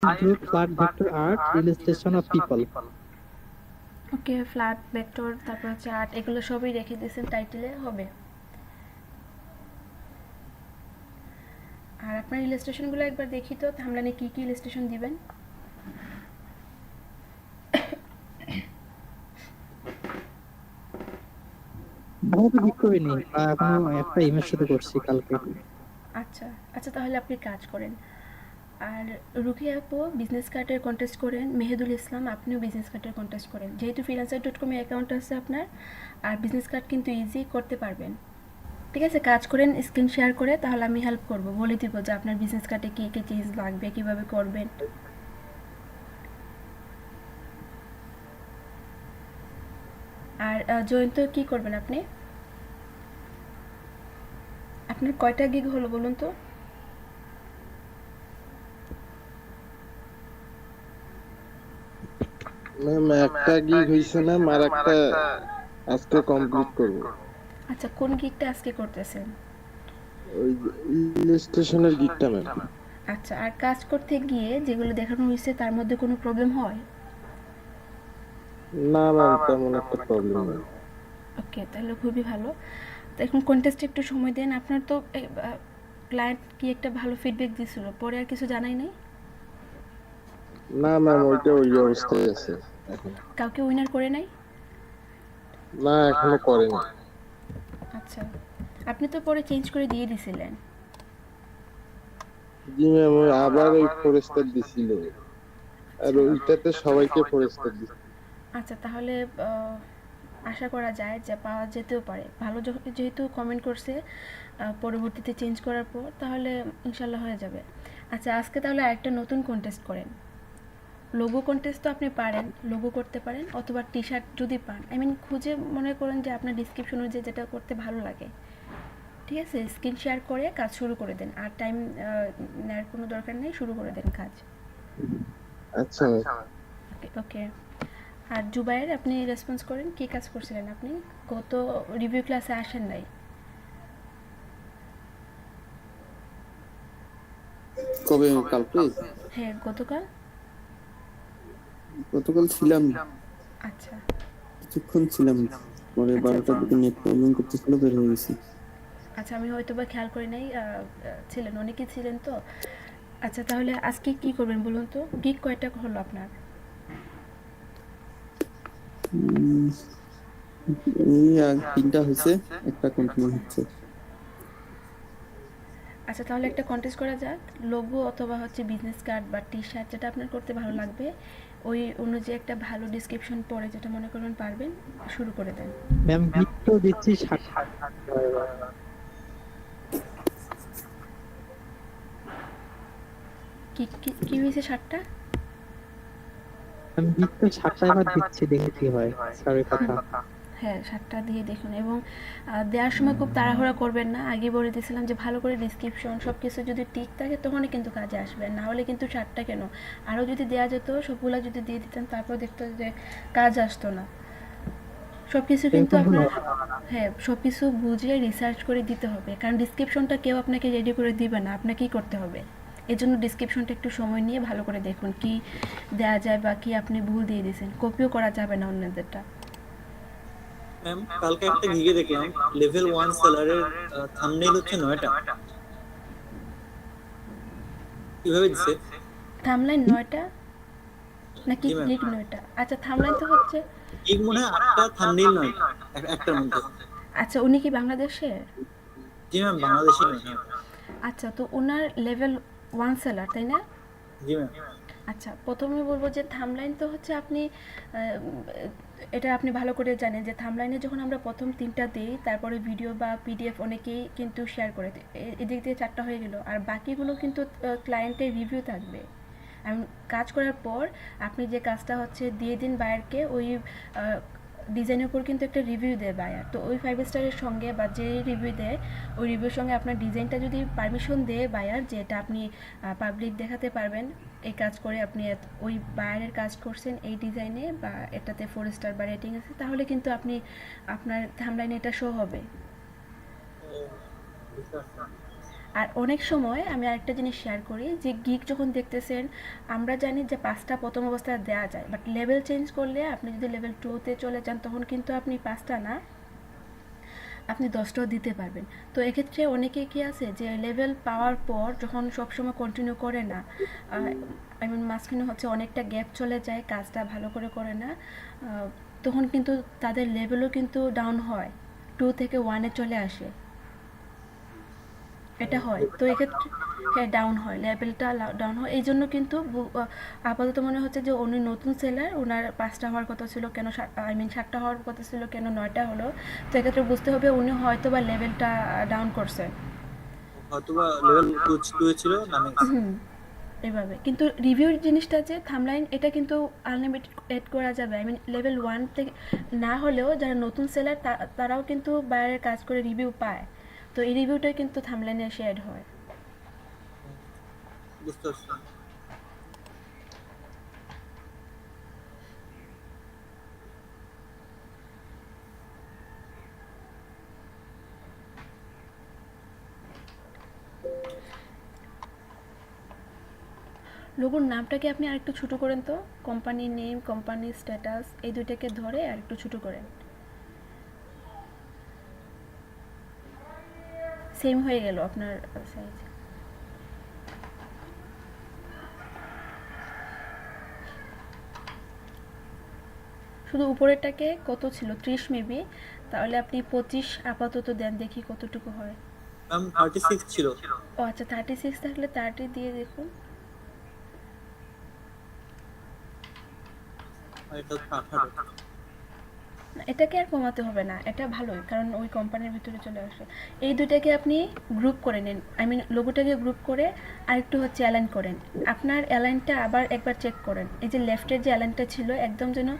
include flat vector art, illustration of people. Okay, flat vector, তারপর হচ্ছে art, এগুলো সবই রেখে দিয়েছেন টাইটেলে, হবে। আর আপনার ইলাস্ট্রেশনগুলো একবার দেখি তো, থামলানে কী কী ইলাস্ট্রেশন দিবেন। আমি তো ঠিক করিনি, এখনো একটা ইমেজ শুধু করছি কালকে। আচ্ছা আচ্ছা, তাহলে আপনি কাজ করেন। আর রুকিয়া আপু বিজনেস কার্ডের কন্টেস্ট করেন, মেহেদুল ইসলাম আপনিও বিজনেস কার্ডের কন্টেস্ট করেন, যেহেতু freelancer.com এ অ্যাকাউন্ট আছে আপনার, আর বিজনেস কার্ড কিন্তু ইজি করতে পারবেন। ঠিক আছে, কাজ করেন স্ক্রিন শেয়ার করে, তাহলে আমি হেল্প করব, বলে দিব যে আপনার বিজনেস কার্ডে কী কী চেঞ্জ লাগবে, কীভাবে করবেন। আর জয়ন্ত কী করবেন আপনি? আপনার কয়টা গিগ হলো বলুন তো? ম্যাম একটা গিগ হইছে না, আর একটা আজকে কমপ্লিট করব। আচ্ছা, কোন গিগটা আজকে করতেছেন? ওই ইলাস্ট্রেশনের গিগটা ম্যাম। আচ্ছা, আর কাজ করতে গিয়ে যেগুলো দেখানো হয়েছে তার মধ্যে কোনো প্রবলেম হয়? না ম্যাম, তেমন একটা প্রবলেম নেই। ওকে, তাহলে খুবই ভালো। তো এখন কন্টেস্টে একটু সময় দেন। আপনার তো ক্লায়েন্ট কি একটা ভালো ফিডব্যাক দিছিল, পরে আর কিছু জানাই নাই? না ম্যাম, ওইটা ওই অবস্থায় আছে এখন। কাউকে উইনার করে নাই? না, এখনো করেনি। আচ্ছা, আপনি তো পরে চেঞ্জ করে দিয়ে দিছিলেন। জি ম্যাম, ওই আবার ওই ফরেস্টার দিছিল, আর আচ্ছা ওইটাতে সবাইকে ফরেস্টার দিছিল। আচ্ছা, তাহলে আশা করা যায় যে পাওয়া যেতেও পারে। ভালো যেহেতু কমেন্ট করছে পরবর্তীতে চেঞ্জ করার পর, তাহলে ইনশাল্লাহ হয়ে যাবে। আচ্ছা, আজকে তাহলে আরেকটা নতুন কন্টেস্ট করেন। লোগো কন্টেস্ট তো আপনি পারেন, লোগো করতে পারেন, অথবা টি শার্ট যদি পান, আই মিন খুঁজে মনে করেন যে আপনার ডিসক্রিপশন অনুযায়ী যেটা করতে ভালো লাগে। ঠিক আছে, স্ক্রিন শেয়ার করে কাজ শুরু করে দেন, আর টাইম নেওয়ার কোনো দরকার নেই, শুরু করে দেন কাজ। আচ্ছা ম্যাম। ওকে ওকে। আর জুবাইর, আপনি রেসপন্স করেন, কী কাজ করছিলেন আপনি? গত রিভিউ ক্লাসে আসেন নাই? কবে? কালকে? হ্যাঁ, গতকাল। গতকাল ছিলাম, আচ্ছা কিছুক্ষণ ছিলাম, পরে আচ্ছা 12টার দিকে নেট প্রবলেম করতেছিল, বের হয়ে গেছি। আচ্ছা, আমি হয়তো বা খেয়াল করি নাই, ছিলেন, অনেকেই ছিলেন তো। আচ্ছা, তাহলে আজকে কি করবেন বলুন তো? গিগ কয়টা হলো আপনার? উম, এই 3টা হয়েছে, একটা কন্টিনিউ হচ্ছে। আচ্ছা, তাহলে একটা কন্টেস্ট করা যাক। লোগো অথবা হচ্ছে বিজনেস কার্ড বা টি শার্ট, যেটা আপনার করতে ভালো লাগবে, ওই অনুযায়ী একটা ভালো ডিসক্রিপশন পরে যেটা মনে করবেন পারবেন, শুরু করে দেন। ম্যাম গিফট তো দিচ্ছি 60। কি কি কি হয়েছে 60টা? আমি গিফট তো 60টা এবার দিচ্ছি, দেখি কি হয়, স্যারের কথা। হ্যাঁ, 60টা দিয়ে দেখুন, এবং দেওয়ার সময় খুব তাড়াহুড়া করবেন না। আগে বলে দিয়েছিলাম যে ভালো করে ডিসক্রিপশন সব কিছু যদি ঠিক থাকে তখনই কিন্তু কাজে আসবে, না হলে কিন্তু 60টা কেন, আরও যদি দেওয়া যেত সবগুলা যদি দিয়ে দিতেন, তারপর দেখতো যে কাজ আসতো না। সব কিছু কিন্তু এরকম কোনো আপনার, হ্যাঁ, সব কিছু বুঝে রিসার্চ করে দিতে হবে, কারণ ডিসক্রিপশনটা কেউ আপনাকে রেডি করে দিবে না, আপনাকেই করতে হবে। এজন্য ডিসক্রিপশনটা একটু সময় নিয়ে ভালো করে দেখুন কি দেওয়া যায়, বা কি আপনি ভুল দিয়ে দিয়েছেন, কপিও করা যাবে না অন্যদেরটা। ম্যাম কালকে একটা গিগে দেখলাম লেভেল 1 সেলারের থাম্বনেইল হচ্ছে 9টা। কিভাবে দিছে? থামলাইন 9টা নাকি জি ম্যাম, গিগ 9টা? আচ্ছা, থামলাইন তো হচ্ছে। গিগ মনে হয় 8টা, থাম্বনেইল 9টা একটার মধ্যে। আচ্ছা, উনি কি বাংলাদেশের? জি ম্যাম, বাংলাদেশি নয়, হ্যাঁ। আচ্ছা, তো ওনার লেভেল 1 সেলার, তাই না? জি ম্যাম। আচ্ছা, প্রথমে বলবো যে থামলাইন তো হচ্ছে আপনি এটা আপনি ভালো করে জানেন যে থামলাইনে যখন আমরা প্রথম 3টা দিই, তারপরে ভিডিও বা পিডিএফ অনেকেই কিন্তু শেয়ার করে দেয়, এদিক দিয়ে 4টা হয়ে গেল, আর বাকিগুলো কিন্তু ক্লায়েন্টের রিভিউ থাকবে। কাজ করার পর আপনি যে কাজটা হচ্ছে দিয়ে দিন বায়ারকে, ওই ডিজাইনের উপর কিন্তু একটা রিভিউ দেয় বায়ার, তো ওই 5 স্টারের সঙ্গে বা যে রিভিউ দেয়, ওই রিভিউর সঙ্গে আপনার ডিজাইনটা যদি পারমিশন দেয় বায়ার, যে এটা আপনি পাবলিক দেখাতে পারবেন, এই কাজ করে আপনি ওই বায়ারের কাজ করছেন এই ডিজাইনে, বা এটাতে 4 স্টার বা রেটিং আছে, তাহলে কিন্তু আপনি আপনার থাম্বনেইলে এটা শো হবে। ও, বুঝতে পারছি। আর অনেক সময় আমি আরেকটা জিনিস শেয়ার করি যে গিগ যখন দেখতেছেন আমরা জানি যে 5টা প্রথম অবস্থায় দেওয়া যায়, বাট লেভেল চেঞ্জ করলে আপনি যদি লেভেল 2-তে চলে যান তখন কিন্তু আপনি 5টা না, আপনি 10টাও দিতে পারবেন। তো এক্ষেত্রে অনেকে কি আছে যে লেভেল পাওয়ার পর যখন সবসময় কন্টিনিউ করে না, আই মিন মাঝখানে হচ্ছে অনেকটা গ্যাপ চলে যায়, কাজটা ভালো করে করে না, তখন কিন্তু তাদের লেভেলও কিন্তু ডাউন হয়, 2 থেকে 1-এ চলে আসে, এটা হয়। তো এক্ষেত্রে হ্যাঁ ডাউন হয়, লেভেলটা ডাউন হয়। এই জন্য কিন্তু আপাতত মনে হচ্ছে যে উনি নতুন সেলার, ওনার 5টা হওয়ার কথা ছিল কেন, আই মিন 7টা হওয়ার কথা ছিল কেন 9টা হলো। তো এক্ষেত্রে বুঝতে হবে উনি হয়তো বা লেভেলটা ডাউন করছেন। হয়তোবা লেভেল 2 এ ছিল নামে গেছে। হুম, এভাবে কিন্তু রিভিউর জিনিসটা যে থামলাইন এটা কিন্তু আনলিমিটেড এড করা যাবে। আই মিন লেভেল 1 থেকে না হলেও যারা নতুন সেলার তারাও কিন্তু বাইরের কাজ করে রিভিউ পায়। তো এই রিভিউটাই কিন্তু থামলাইনে এসে অ্যাড হয়। বুঝতে পারছি। লোগোর নামটাকে আপনি আরেকটু ছোট করেন তো, কোম্পানি নেম, কোম্পানি স্ট্যাটাস এই দুইটাকে ধরে আরেকটু ছোট করেন। সেম হয়ে গেল আপনার সাইজ। শুধু উপরেরটাকে কত ছিল 30 মেবি, তাহলে আপনি 25 আপাতত দেন, দেখি কতটুকু হয়। ম্যাম 36 ছিল। ও আচ্ছা 36 থাকলে 30 দিয়ে দেখুন। আর এটা 18। না, এটাকে আর কমাতে হবে না, এটা ভালোই, কারণ ওই কোম্পানির ভিতরে চলে আসে। এই দুইটাকে আপনি গ্রুপ করে নিন, আই মিন লোগোটাকে গ্রুপ করে আরেকটু হচ্ছে অ্যালাইন করেন। আপনার অ্যালাইনটা আবার একবার চেক করেন, এই যে লেফটের যে অ্যালাইনটা ছিল একদম যেন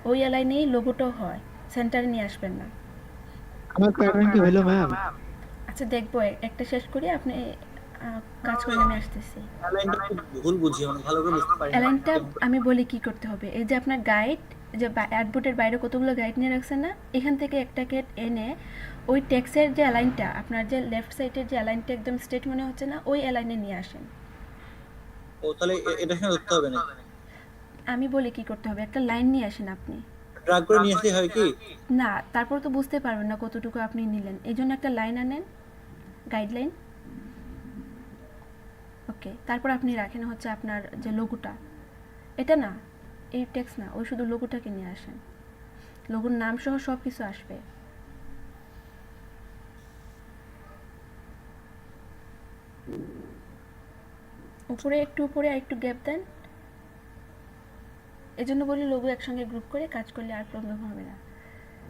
ওই অ্যালাইনেই লোগোটাও হয়, সেন্টারে নিয়ে আসবেন না। আমার প্যাটার্ন কি হইলো ম্যাম? আচ্ছা দেখবো, একটা শেষ করি, আপনি কাজ করে আমি আসতেছি। লাইনটা খুব ভুল বুঝি, মানে ভালো করে বুঝতে পারি না। অ্যালাইনটা আমি বলি কি করতে হবে, এই যে আপনার গাইড, যে অ্যাডবোর্ডের বাইরে কতগুলো গাইড নিয়ে রাখছেন না, এখান থেকে একটাকে এনে ওই টেক্সের যে অ্যালাইনটা, আপনার যে লেফট সাইডের যে অ্যালাইনটা একদম স্ট্রেট মনে হচ্ছে না, ওই অ্যালাইনে নিয়ে আসেন। ও তাহলে এটা সঙ্গে ধরতে হবে না, আমি বলি কি করতে হবে, একটা লাইন নিয়ে আসেন আপনি। ড্রাগ করে নিয়ে আসলে হয় কি? না, তারপর তো বুঝতে পারবেন না কতটুকু আপনি নিলেন, এই জন্য একটা লাইন আনেন, গাইডলাইন। ওকে, তারপর আপনি রাখেন হচ্ছে আপনার যে লোগোটা, এটা না, এই টেক্সট না, ওই শুধু লোগোটাকে নিয়ে আসেন, লোগোর নাম সহ সব কিছু আসবে। উপরে একটু, উপরে আর একটু গ্যাপ দেন। এই জন্য বলি লোগো একসঙ্গে গ্রুপ করে কাজ করলে আর প্রবলেম হবে না।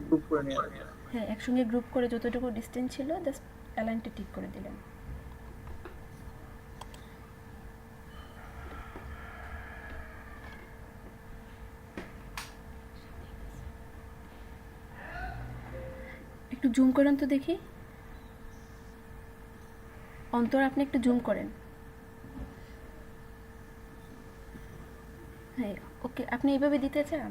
গ্রুপ করে নিয়ে আসবে। হ্যাঁ, একসঙ্গে গ্রুপ করে যতটুকু ডিস্টেন্স ছিল জাস্ট অ্যালাইনটা ঠিক করে দিলেন। একটু জুম করেন তো দেখি, অন্তর আপনি একটু জুম করেন। হ্যাঁ, ওকে, আপনি এইভাবে দিতে চান?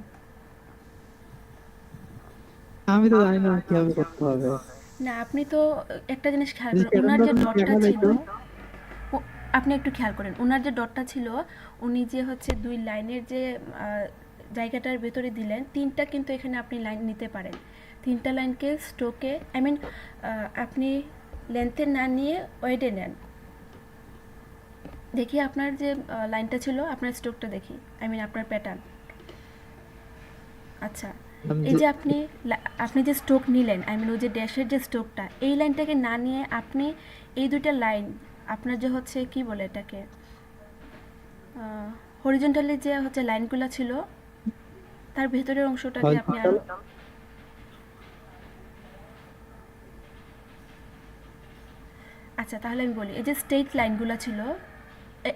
আমি তো জানি না কিভাবে করতে হবে। না, আপনি তো একটা জিনিস খেয়াল যদি করেন, ওনার যে প্যাটার্নটা ডটটা দেখা ছিল, যাইতো। আপনি একটু খেয়াল করেন ওনার যে ডটটা ছিল, উনি যে হচ্ছে 2 লাইনের যে জায়গাটার ভেতরে দিলেন, 3টা কিন্তু এখানে আপনি লাইন নিতে পারেন। 3টা লাইনকে স্ট্রোকে, আই মিন আপনি লেন্থে না নিয়ে ওয়েডে নেন। দেখি আপনার যে লাইনটা ছিল, আপনার স্ট্রোকটা দেখি, আই মিন আপনার প্যাটার্ন। আচ্ছা, এই যে আপনি যে স্ট্রোক নিলেন, আই মিন ওই যে ড্যাশের যে স্ট্রোকটা, এই লাইনটাকে না নিয়ে আপনি এই দুইটা লাইন, আপনার যে হচ্ছে কি বলে এটাকে, হরিজন্টালি যে হচ্ছে লাইনগুলো ছিল, তার ভেতরের অংশটাকে আপনি আরো, আচ্ছা তাহলে আমি বলি, এই যে স্ট্রেট লাইনগুলো ছিল,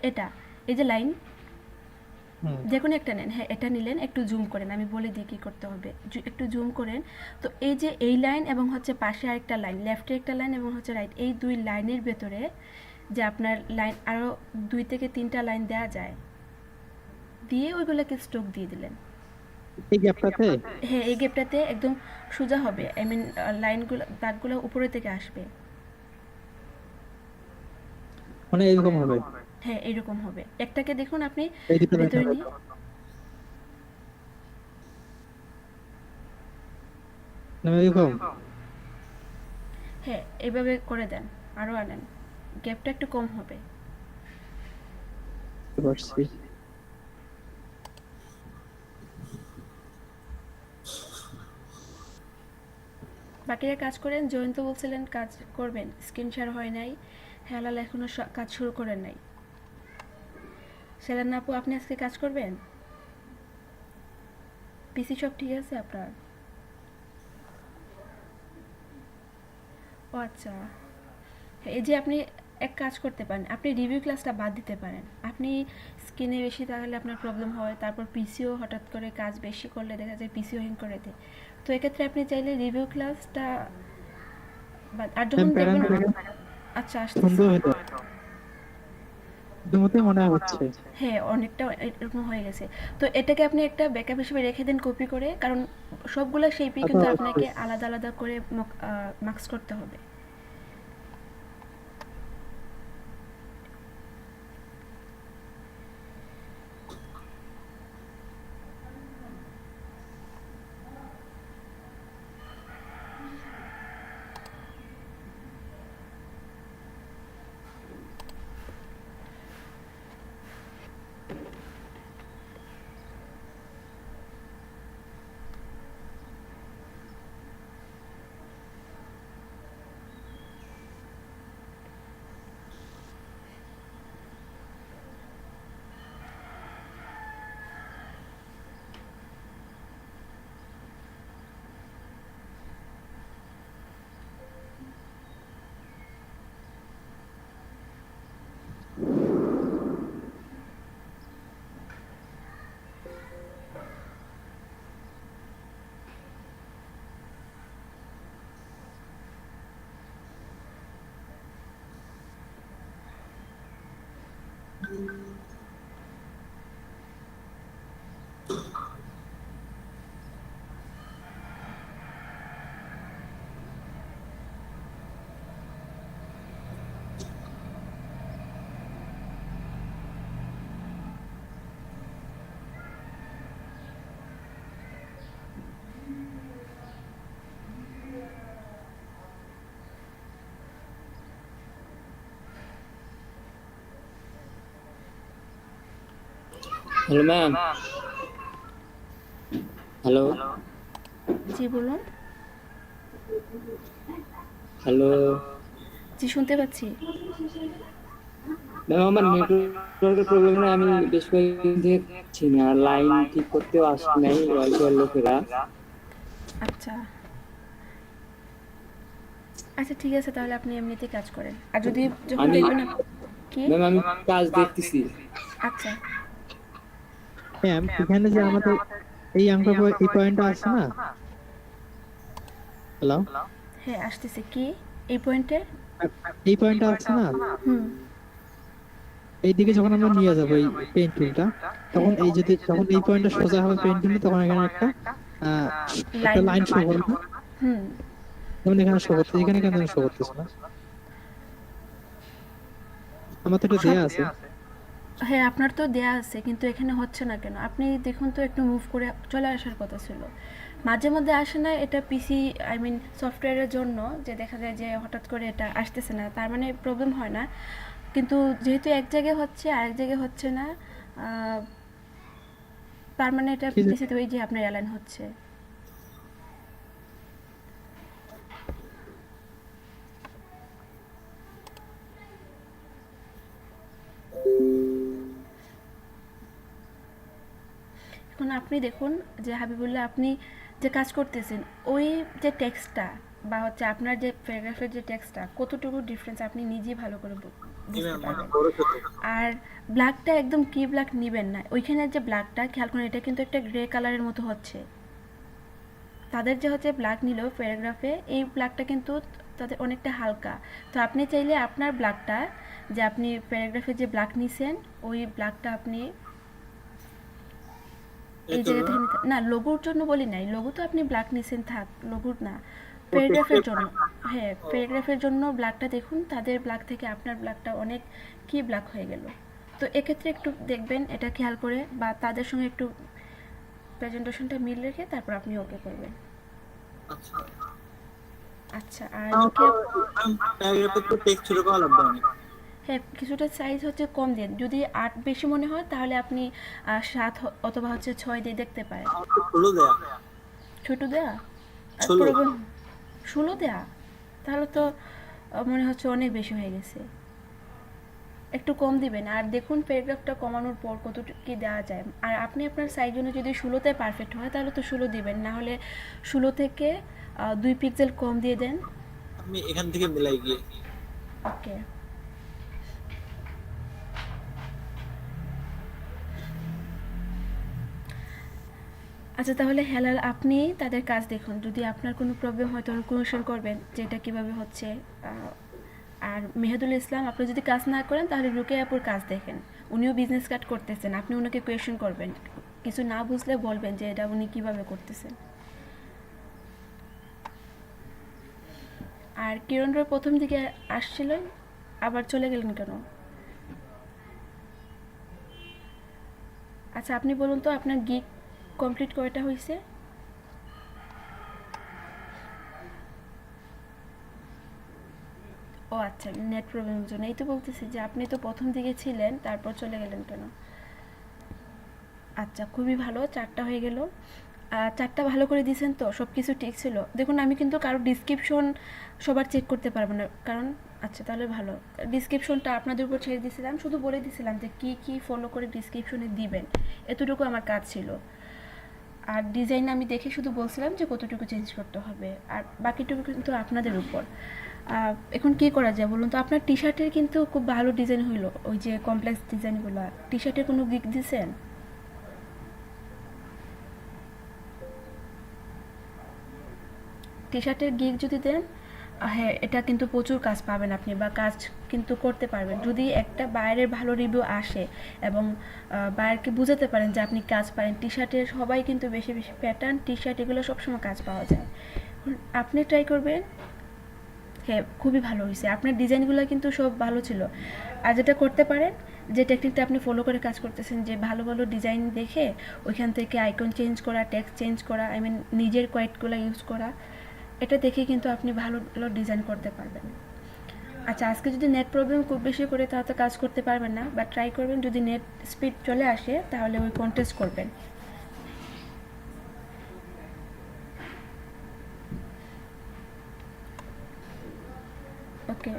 এটা, এই যে লাইন, যে কোনো একটা নেন, হ্যাঁ এটা নিলেন, একটু জুম করেন, আমি বলে দিই কী করতে হবে, একটু জুম করেন। তো এই যে এই লাইন এবং হচ্ছে পাশে আরেকটা লাইন, লেফটে একটা লাইন এবং হচ্ছে রাইট, এই 2 লাইনের ভেতরে যে আপনার লাইন আরও 2 থেকে 3টা লাইন দেওয়া যায়, দিয়ে ওইগুলোকে স্ট্রোক দিয়ে দিলেন। এই গ্যাপটাতে হ্যাঁ, এই গ্যাপটাতে একদম সোজা হবে, আই মিন লাইনগুলো, দাগগুলো উপরে থেকে আসবে। মানে এরকম হবে, হ্যাঁ এরকম হবে। একটাকে দেখুন আপনি এই দুটো ভেতরে দেখা নিয়ে, এরকম হ্যাঁ এইভাবে করে দেন, আরও আনেন, গ্যাপটা একটু কম হবে। বুঝতে পারছি। বাকিরা কাজ করেন। জয়ন্ত বলছিলেন কাজ করবেন, স্ক্রিন শেয়ার হয় নাই। হেলাল এখনও কাজ শুরু করেন নাই। সেলেন আপু আপনি আজকে কাজ করবেন? পিসি সব ঠিক আছে আপনার? ও আচ্ছা, এই যে আপনি এক কাজ করতে পারেন, আপনি রিভিউ ক্লাসটা বাদ দিতে পারেন। আপনি স্ক্রিনে বেশি তাহলে আপনার প্রবলেম হয়, তারপর পিসিও হঠাৎ করে কাজ বেশি করলে দেখা যায় পিসিও হ্যাং করে দেয়। তো এক্ষেত্রে আপনি চাইলে রিভিউ ক্লাসটা আর যখন প্যারান দেখবেন, থেকে আচ্ছা আসতেছে, সুন্দর হতো, মতে মনে হচ্ছে। হ্যাঁ অনেকটা এরকম হয়ে গেছে। তো এটাকে আপনি একটা ব্যাকআপ হিসেবে রেখে দেন কপি করে, কারণ সবগুলো শেপই আচ্ছা, কিন্তু আপনাকে আলাদা আলাদা করে মার্কস করতে হবে। হ্যালো ম্যাম, হ্যালো জি বলুন। হ্যালো জি শুনতে পাচ্ছি। ম্যাম, আমার নেটওয়ার্কের প্রবলেমে আমি বেশ কয়েকদিন থেকে পাচ্ছি না, লাইন ঠিক করতেও আসে নাই ওয়াইফাই লোকেরা। আচ্ছা আচ্ছা ঠিক আছে, তাহলে আপনি এমনিতেই কাজ করেন। আর যদি যখন আমি দেখবেন কি, ম্যাম আমি কাজ দেখতেছি। আচ্ছা ম্যাম এখানে যে আমাদের এই এই পয়েন্টটা আছে না, হ্যালো, হ্যাঁ আসতেছে কি এই পয়েন্টে, এই পয়েন্টটা আছে না, হুম এইদিকে যখন আমরা নিয়ে যাবো এই পেন টুলটা, তখন এই যদি যখন এই পয়েন্টটা সোজা হবে পেন টুলে, তখন এখানে একটা আহ, একটা লাইন শো করবে, হুম যেমন এখানে শো করতেছে, এখানে কেন শো করতেছে না? আমার তো এটা দেয়া আছে। হ্যাঁ আপনার তো দেয়া আছে, কিন্তু এখানে হচ্ছে না কেন? আপনি দেখুন তো, একটু মুভ করে চলে আসার কথা ছিল। মাঝে মধ্যে আসে না, এটা পিসি আই মিন সফটওয়্যারের জন্য, যে দেখা যায় যে হঠাৎ করে এটা আসতেছে না, তার মানে প্রবলেম হয় না। কিন্তু যেহেতু এক জায়গায় হচ্ছে আরেক জায়গায় হচ্ছে না, তার মানে এটা কি যে- পিসিতে ওই যে আপনার অ্যালাইন হচ্ছে। এখন আপনি দেখুন যে হাবিবুল্লাহ, আপনি যে কাজ করতেছেন, ওই যে টেক্সটটা বা হচ্ছে আপনার যে প্যারাগ্রাফের যে টেক্সটটা, কতটুকু ডিফারেন্স আপনি নিজেই ভালো করে বুঝতে পারবেন। বড় ছোট আর ব্ল্যাকটা একদম কি ব্ল্যাক নেবেন না, ওইখানে যে ব্ল্যাকটা খেয়াল করেন, এটা কিন্তু একটা গ্রে কালারের মতো হচ্ছে। তাদের যে হচ্ছে ব্ল্যাক নিল প্যারাগ্রাফে, এই ব্ল্যাকটা কিন্তু তাদের অনেকটা হালকা। তো আপনি চাইলে আপনার ব্ল্যাকটা, যে আপনি প্যারাগ্রাফে যে ব্ল্যাক নিছেন, ওই ব্ল্যাকটা আপনি এই জায়গা থেকে না, লোগোর জন্য বলি নাই, লোগো তো আপনি ব্ল্যাক নিছেন, থাক লোগোর না, প্যারাগ্রাফের জন্য, হ্যাঁ প্যারাগ্রাফের জন্য ব্ল্যাকটা দেখুন, তাদের ব্ল্যাক থেকে আপনার ব্ল্যাকটা অনেক কি ব্ল্যাক হয়ে গেল। তো এক্ষেত্রে একটু দেখবেন এটা খেয়াল করে, বা তাদের সঙ্গে একটু প্রেজেন্টেশনটা মিল রেখে তারপর আপনি ওকে করবেন। আচ্ছা, আচ্ছা, আর তাও তো কি প্যারাগ্রাফে তো টেক্সট ছোট করা লাগবে অনেক। হ্যাঁ কিছুটা সাইজ হচ্ছে কম দিন, যদি 8 বেশি মনে হয় তাহলে আপনি 7 অথবা হচ্ছে 6 দিয়ে দেখতে পারেন। আমার তো 16 দেয়া। ছোট দেয়া আর 16। প্রবলেম 16 দেয়া, তাহলে তো মনে হচ্ছে অনেক বেশি হয়ে গেছে, একটু কম দিবেন। আর দেখুন প্যারাগ্রাফটা কমানোর পর কতটুকু কি দেওয়া যায়। আর আপনি আপনার সাইজ অনুযায়ী যদি 16তে পারফেক্ট হয় তাহলে তো 16 দিবেন, না হলে 16 থেকে 2 পিক্সেল কম দিয়ে দেন। আমি এখান থেকে মিলাই গিয়ে। ওকে, আচ্ছা তাহলে হেলাল আপনি তাদের কাজ দেখুন, যদি আপনার কোনো প্রবলেম হয় তখন কোয়েশন করবেন যে এটা কীভাবে হচ্ছে। আর মেহেদুল ইসলাম আপনি যদি কাজ না করেন তাহলে রুকেয়া আপুর কাজ দেখেন, উনিও বিজনেস কার্ড করতেছেন, আপনি ওনাকে কোয়েশন করবেন, কিছু না বুঝলে বলবেন যে এটা উনি কীভাবে করতেছেন। আর কিরণ রয় প্রথম দিকে আসছিলেন, আবার চলে গেলেন কেন? আচ্ছা আপনি বলুন তো আপনার গিগ কমপ্লিট কয়টা হয়েছে? ও আচ্ছা, নেট প্রবলেমের জন্য। এই তো বলতেছি যে আপনি তো প্রথম দিকে ছিলেন, তারপর চলে গেলেন কেন? আচ্ছা খুবই ভালো, 4টা হয়ে গেল। 4টা ভালো করে দিয়েছেন তো, সব কিছু ঠিক ছিল? দেখুন আমি কিন্তু কারো ডিসক্রিপশন সবার চেক করতে পারবো না, কারণ আচ্ছা তাহলে ভালো, ডিসক্রিপশনটা আপনাদের উপর ছেড়ে দিয়েছিলাম, শুধু বলে দিয়েছিলাম যে কী কী ফলো করে ডিসক্রিপশনে দিবেন, এতটুকু আমার কাজ ছিল। আর ডিজাইন আমি দেখে শুধু বলছিলাম যে কতটুকু চেঞ্জ করতে হবে, আর বাকিটুকু কিন্তু আপনাদের উপর। এখন কী করা যায় বলুন তো? আপনার টি শার্টের কিন্তু খুব ভালো ডিজাইন হইলো, ওই যে কমপ্লেক্স ডিজাইনগুলো। টি শার্টের কোনো গিক দিছেন? টি শার্টের গিগ যদি দেন, হ্যাঁ এটা কিন্তু প্রচুর কাজ পাবেন আপনি, বা কাজ কিন্তু করতে পারবেন যদি একটা বাইরের ভালো রিভিউ আসে এবং বায়ারকে বুঝাতে পারেন যে আপনি কাজ পারেন। টি শার্টের সবাই কিন্তু বেশি বেশি প্যাটার্ন টি শার্ট এগুলো সবসময় কাজ পাওয়া যায়, আপনি ট্রাই করবেন। হ্যাঁ খুবই ভালো হয়েছে, আপনার ডিজাইনগুলো কিন্তু সব ভালো ছিল। আর যেটা করতে পারেন, যে টেকনিকটা আপনি ফলো করে কাজ করতেছেন, যে ভালো ভালো ডিজাইন দেখে ওইখান থেকে আইকন চেঞ্জ করা, টেক্সট চেঞ্জ করা, আই মিন নিজের কোয়াইটগুলো ইউজ করা, এটা দেখে কিন্তু আপনি ভালো ভালো ডিজাইন করতে পারবেন। আচ্ছা আজকে যদি নেট প্রবলেম খুব বেশি করে তাহলে তো কাজ করতে পারবেন না, বা ট্রাই করবেন যদি নেট স্পিড চলে আসে তাহলে ওই কন্টেস্ট করবেন। ওকে,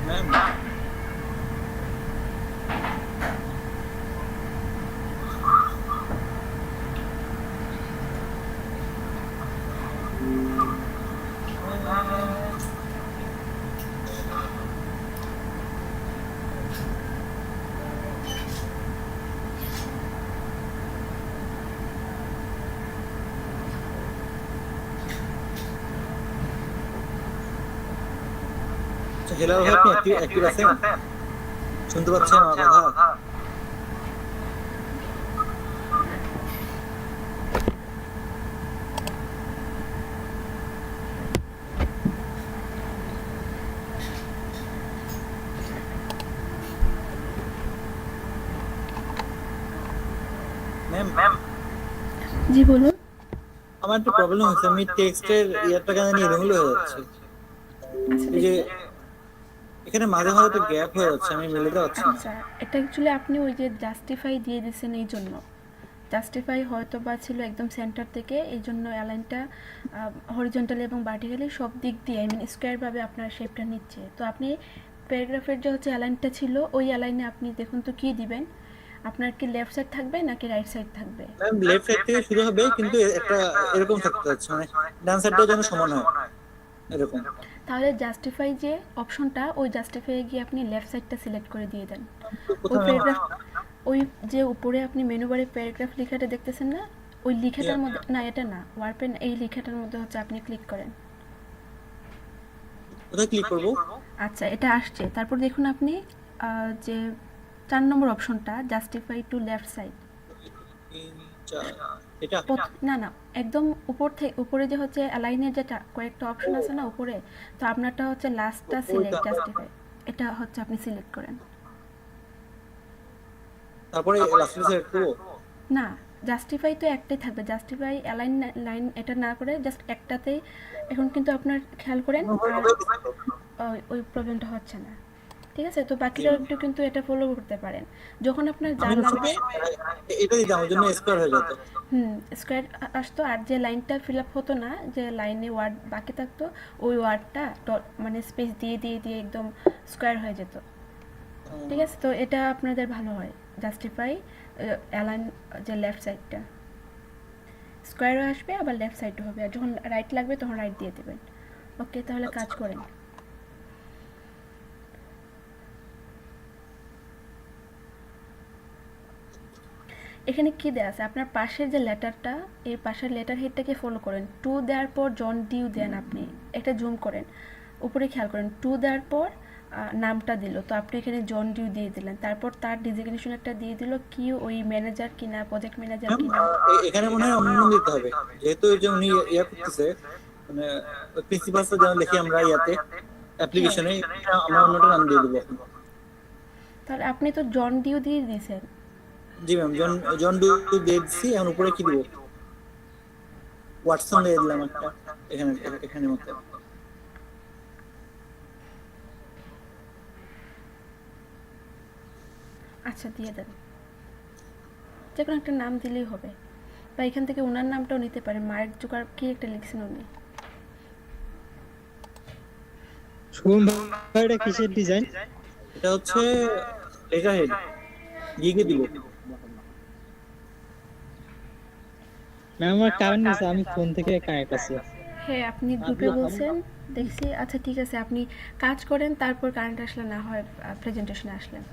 ম্যাম হেলো ভাই, আপনি অ্যাক্টিভ আছেন? শুনতে পাচ্ছেন আমার কথা? ম্যাম জি বলুন। আমার একটা প্রবলেম হচ্ছে, আমি টেক্সটের ইয়ারটা কেন নিয়ে এলোমেলো হয়ে যাচ্ছে। আচ্ছা এই যে দেখি। এখানে মাঝে মাঝে একটা গ্যাপ হয়ে যাচ্ছে, আমি মিলাতে পারছি না। আচ্ছা, এটা অ্যাকচুয়ালি আপনি ওই যে জাস্টিফাই দিয়ে দিয়েছেন এই জন্য। জাস্টিফাই হয়তো বা ছিল একদম সেন্টার থেকে, এই জন্য অ্যালাইনটা হরিজন্টালি এবং ভার্টিক্যালি সব দিক দিয়ে আই মিন স্কোয়ারভাবে আপনার শেপটা নিচ্ছে। তো আপনি প্যারাগ্রাফের যে হচ্ছে অ্যালাইনটা ছিল ওই অ্যালাইনে আপনি দেখুন তো কী দিবেন। আপনার কি লেফট সাইড থাকবে নাকি রাইট সাইড থাকবে? ম্যাম লেফট সাইড থেকে শুরু হবে, কিন্তু একটা এরকম থাকতে হচ্ছে, মানে ডান সাইডটাও যেন সমান হয় এরকম। তাহলে জাস্টিফাই যে অপশনটা, ওই জাস্টিফাইয়ে গিয়ে আপনি লেফট সাইডটা সিলেক্ট করে দিয়ে দেন। ওই কোথাও প্যারাগ্রাফ, ওই যে উপরে আপনি মেনু বারে প্যারাগ্রাফ লেখাটা দেখতেছেন না, ওই লেখাটার মধ্যে না, এটা না, ওয়ার্পেন এই লেখাটার মধ্যে হচ্ছে আপনি ক্লিক করেন। কোথায় ক্লিক করবো? আচ্ছা, এটা আসছে। তারপর দেখুন আপনি যে 4 নম্বর অপশনটা, জাস্টিফাই টু লেফট সাইড। 3 4 এটা না না, একদম উপর থেকে উপরে যে হচ্ছে অ্যালাইনের যেটা কয়েকটা অপশন আছে না উপরে, তো আপনারটা হচ্ছে লাস্টটা সিলেক্ট জাস্টিফাই, এটা হচ্ছে আপনি সিলেক্ট করেন। তারপরে লাস্টে সিলেক্ট করবো। না, জাস্টিফাই তো একটাই থাকবে, জাস্টিফাই অ্যালাইন লাইন এটা না করে জাস্ট একটাতেই। এখন কিন্তু আপনার খেয়াল করেন আর ওই প্রবলেমটা হচ্ছে না। ঠিক আছে, তো বাকিটা একটু কিন্তু এটা ফলো করতে পারেন যখন আপনার যা আমি লাগবে। এটা দিতাম, আমার জন্য স্কোয়ার হয়ে যেত। স্কোয়ার আসতো, আর যে লাইনটা ফিল আপ হতো না, যে লাইনে ওয়ার্ড বাকি থাকতো, ওই ওয়ার্ডটা মানে স্পেস দিয়ে দিয়ে দিয়ে একদম স্কোয়ার হয়ে যেত। ঠিক আছে, তো এটা আপনাদের ভালো হয়। জাস্টিফাই অ্যালাইন যে লেফট সাইডটা স্কোয়ারও আসবে, আবার লেফট সাইডও হবে, আর যখন রাইট লাগবে তখন রাইট দিয়ে দেবেন। ওকে, তাহলে কাজ করেন। এখানে কি দেয়া আছে, আপনার পাশের যে লেটারটা, এই পাশের লেটার হেডটাকে ফলো করেন। টু দেওয়ার পর জন ডিউ দেন, আপনি একটা জুম করেন, উপরে খেয়াল করেন। টু দেওয়ার পর নামটা দিল, তো আপনি এখানে জন ডিউ দিয়ে দিলেন। তারপর তার ডিজিগনেশন একটা দিয়ে দিল, কি ওই ম্যানেজার কিনা, প্রজেক্ট ম্যানেজার ম্যাম কিনা। এখানে মনে হয় অন্য নাম দিতে হবে, যেহেতু এই যে উনি ইয়া করতেছে, মানে প্রিন্সিপালটা যেন লিখি আমরা ইয়াতে অ্যাপ্লিকেশনে, আমরা অন্যটা নাম দিয়ে দেবো এখন। তাহলে আপনি তো জন ডিউ দিয়ে দিয়েছেন। জি ম্যাম, জন জন ডু দিয়ে দিচ্ছি। এখন উপরে কি দিব? ওয়াটসন দিয়ে দিলাম একটা, এখানে এখানে মতো। আচ্ছা, দিয়ে দেন, যে কোনো একটা নাম দিলেই হবে, বা এখান থেকে ওনার নামটাও নিতে পারেন। মার্ক জোকার কি একটা লিখছেন উনি। শুভম ভাই, এটা কিসের ডিজাইন? এটা হচ্ছে লেটার হেড, গিগে দিব। ম্যাম আমার কারেন্ট আছে, আমি ফোন থেকে কানেক্ট আছি। হ্যাঁ, আপনি গ্রুপে বলছেন, দেখছি। আচ্ছা ঠিক আছে, আপনি কাজ করেন, তারপর কারেন্ট আসলে না হয় প্রেজেন্টেশনে আসলেন।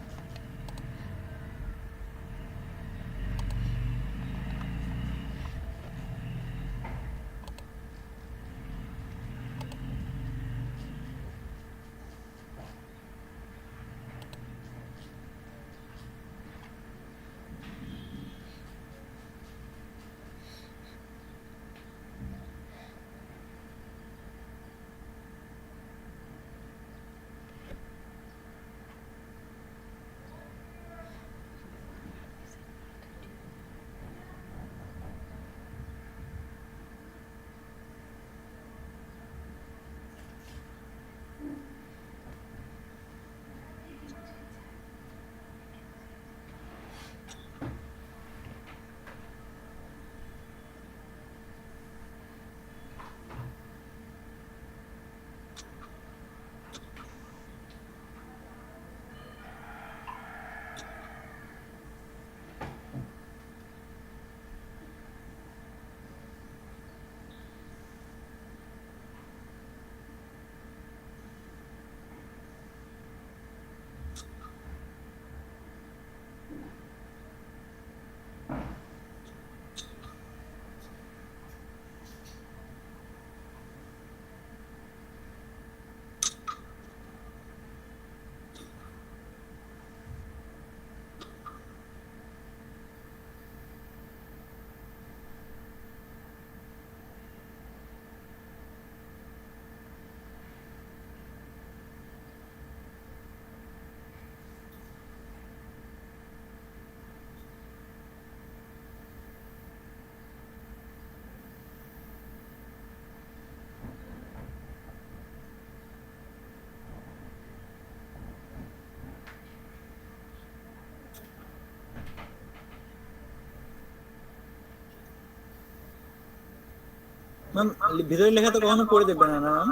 ম্যাম ভিতরে লেখা তো কখনো পড়ে দেবে না না ম্যাম?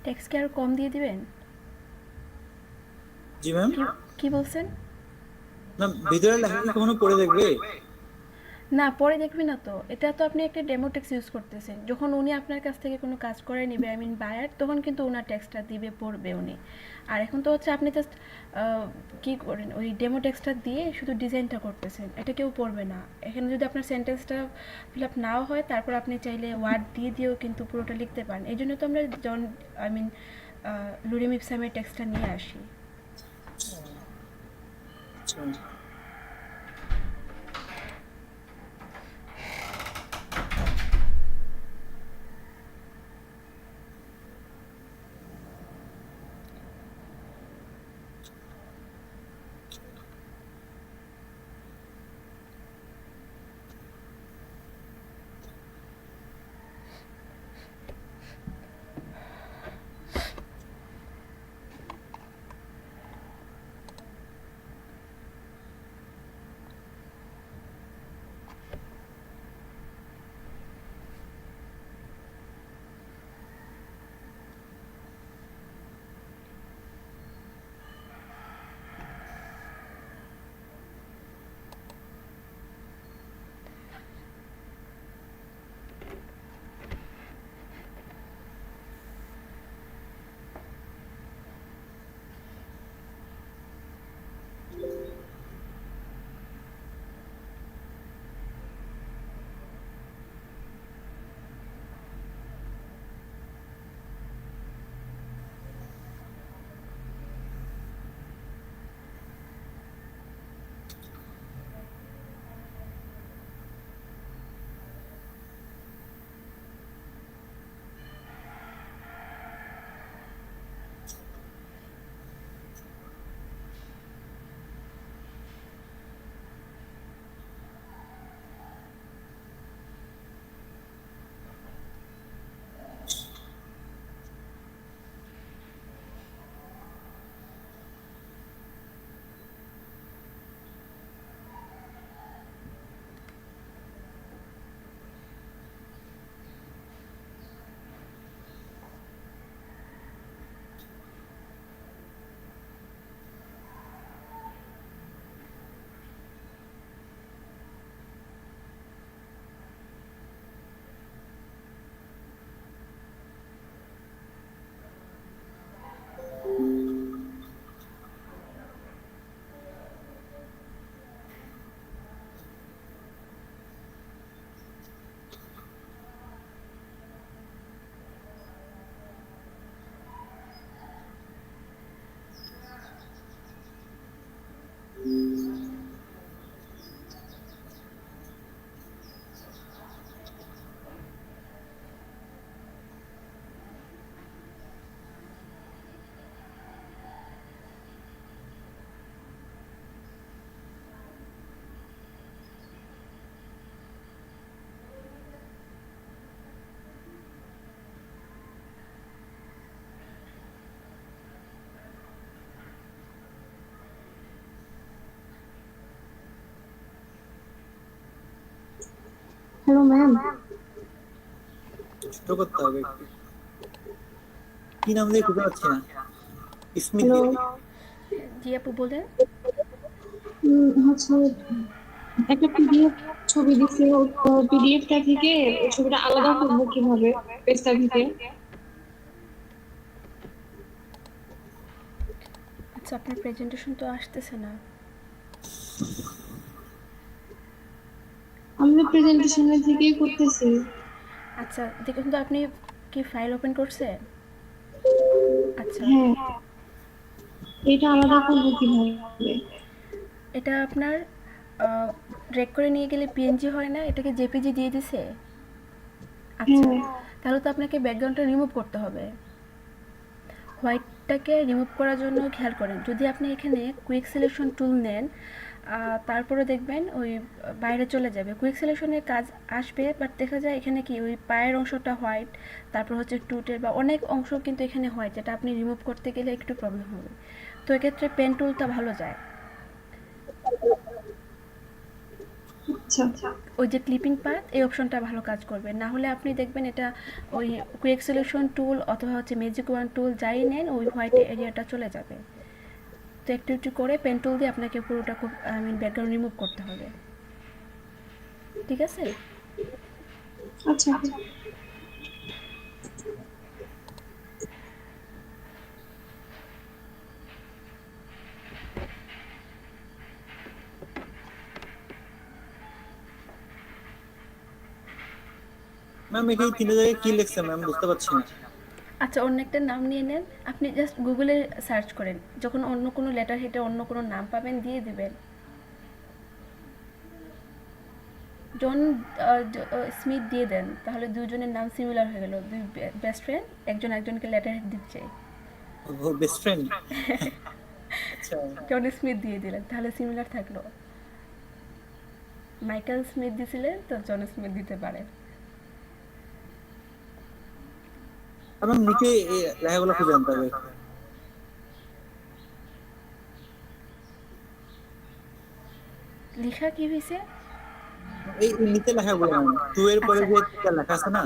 টেক্সট কি আর কম দিয়ে দিবেন? জি ম্যাম। কি কি বলছেন? ম্যাম ভিতরে লেখা কি কখনো পড়ে দেখবে? না, পরে দেখবি না তো। এটা তো আপনি একটা ডেমো টেক্সট ইউজ করতেছেন। যখন উনি আপনার কাছ থেকে কোনো কাজ করে নিবে, আই মিন বায়ার, তখন কিন্তু উনার টেক্সটটা দিবে, পড়বে উনি। আর এখন তো হচ্ছে আপনি জাস্ট কি করেন, ওই ডেমো টেক্সটটা দিয়ে শুধু ডিজাইনটা করতেছেন, এটা কেউ পড়বে না। এখানে যদি আপনার সেন্টেন্সটা ফিল আপ নাও হয়, তারপর আপনি চাইলে ওয়ার্ড দিয়ে দিয়েও কিন্তু পুরোটা লিখতে পারেন। এই জন্য তো আমরা জন আই মিন লুরেম ইপসামের টেক্সটটা নিয়ে আসি। আচ্ছা। Hello ma'am. ছোট করতে হবে একটু। কি নাম দিয়ে খুঁজে পাচ্ছি না। Smith hello. দিয়ে। জি আপু বলেন। হচ্ছে একটা পিডিএফ ছবি দিছে, পিডিএফটা থেকে ওই ছবিটা আলাদা করবো কিভাবে পেজটা থেকে? আচ্ছা, আপনার প্রেজেন্টেশন তো আসতেছে না। আমি তো প্রেজেন্টেশনের থেকেই করতেছি। আচ্ছা দেখুন তো, আপনি কি ফাইল ওপেন করছে? আচ্ছা, হ্যাঁ, এটা আলাদা করবো কিভাবে? এটা আপনার ড্র্যাগ করে নিয়ে গেলে পিএনজি হয় না, এটাকে জেপিজি দিয়ে দিছে। আচ্ছা, হ্যাঁ। তাহলে তো আপনাকে ব্যাকগ্রাউন্ডটা রিমুভ করতে হবে। হোয়াইটটাকে রিমুভ করার জন্য খেয়াল করেন, যদি আপনি এখানে কুইক সিলেকশন টুল নেন, তারপরে দেখবেন ওই বাইরে চলে যাবে, কুইক সিলেকশনের কাজ আসবে, বাট দেখা যায় এখানে কি ওই পায়ের অংশটা হোয়াইট, তারপর হচ্ছে টুটের বা অনেক অংশ কিন্তু এখানে হোয়াইট, যেটা আপনি রিমুভ করতে গেলে একটু প্রবলেম হবে। তো এক্ষেত্রে পেন টুলটা ভালো যায়। আচ্ছা ওই যে ক্লিপিং পাথ এই অপশনটা ভালো কাজ করবে, না হলে আপনি দেখবেন এটা ওই কুইক সলিউশন টুল অথবা হচ্ছে ম্যাজিক ওয়ান টুল যাই নেন ওই হোয়াইট এরিয়াটা চলে যাবে। তো একটু একটু করে পেন টুল দিয়ে আপনাকে পুরোটা খুব ব্যাকগ্রাউন্ড রিমুভ করতে হবে, ঠিক আছে? আচ্ছা ম্যাম এই তিনটে জায়গায় কি লিখছে ম্যাম বুঝতে পারছি না। আচ্ছা, অন্য একটা নাম নিয়ে নেন, আপনি জাস্ট গুগলে সার্চ করেন, যখন অন্য কোনো লেটার হেডে অন্য কোনো নাম পাবেন দিয়ে দিবেন। জন স্মিথ দিয়ে দেন, তাহলে দুজনের নাম সিমিলার হয়ে গেল, দুই বেস্ট ফ্রেন্ড, একজন একজনকে লেটার হেড দিচ্ছে। ও বেস্ট ফ্রেন্ড। আচ্ছা জন স্মিথ দিয়ে দিলেন, তাহলে সিমিলার থাকলো। মাইকেল স্মিথ দিছিলেন তো জন স্মিথ দিতে পারেন। এবং নিচে এই লেখাগুলো খুঁজে আনতে হবে। লেখা কি হয়েছে? এই নিচে লেখাগুলো ম্যাম 2 এর পরে যে একটা লেখা আছে না,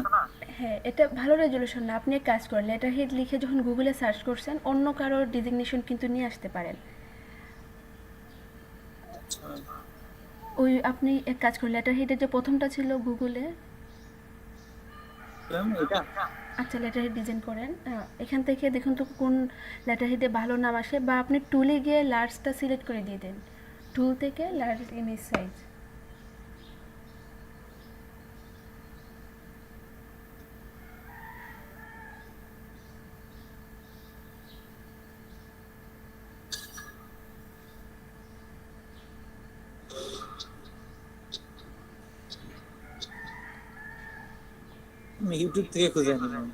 হ্যাঁ, এটা ভালো রেজলিউশন না। আপনি এক কাজ করেন, লেটার হেড লিখে যখন গুগলে সার্চ করছেন অন্য কারোর ডিজিগনেশন কিন্তু নিয়ে আসতে পারেন। ওই আপনি এক কাজ করেন, লেটার হেডের যে প্রথমটা ছিল গুগলে, ম্যাম এটা আচ্ছা লেটার হেড ডিজাইন করেন, এখান থেকে দেখুন তো কোন লেটার হেডে ভালো নাম আসে, বা আপনি টুলে গিয়ে লার্জটা সিলেক্ট করে দিয়ে দেন, টুল থেকে লার্জ ইমেজ সাইজ। আমি ইউটিউব থেকে খুঁজে আনি ম্যাম।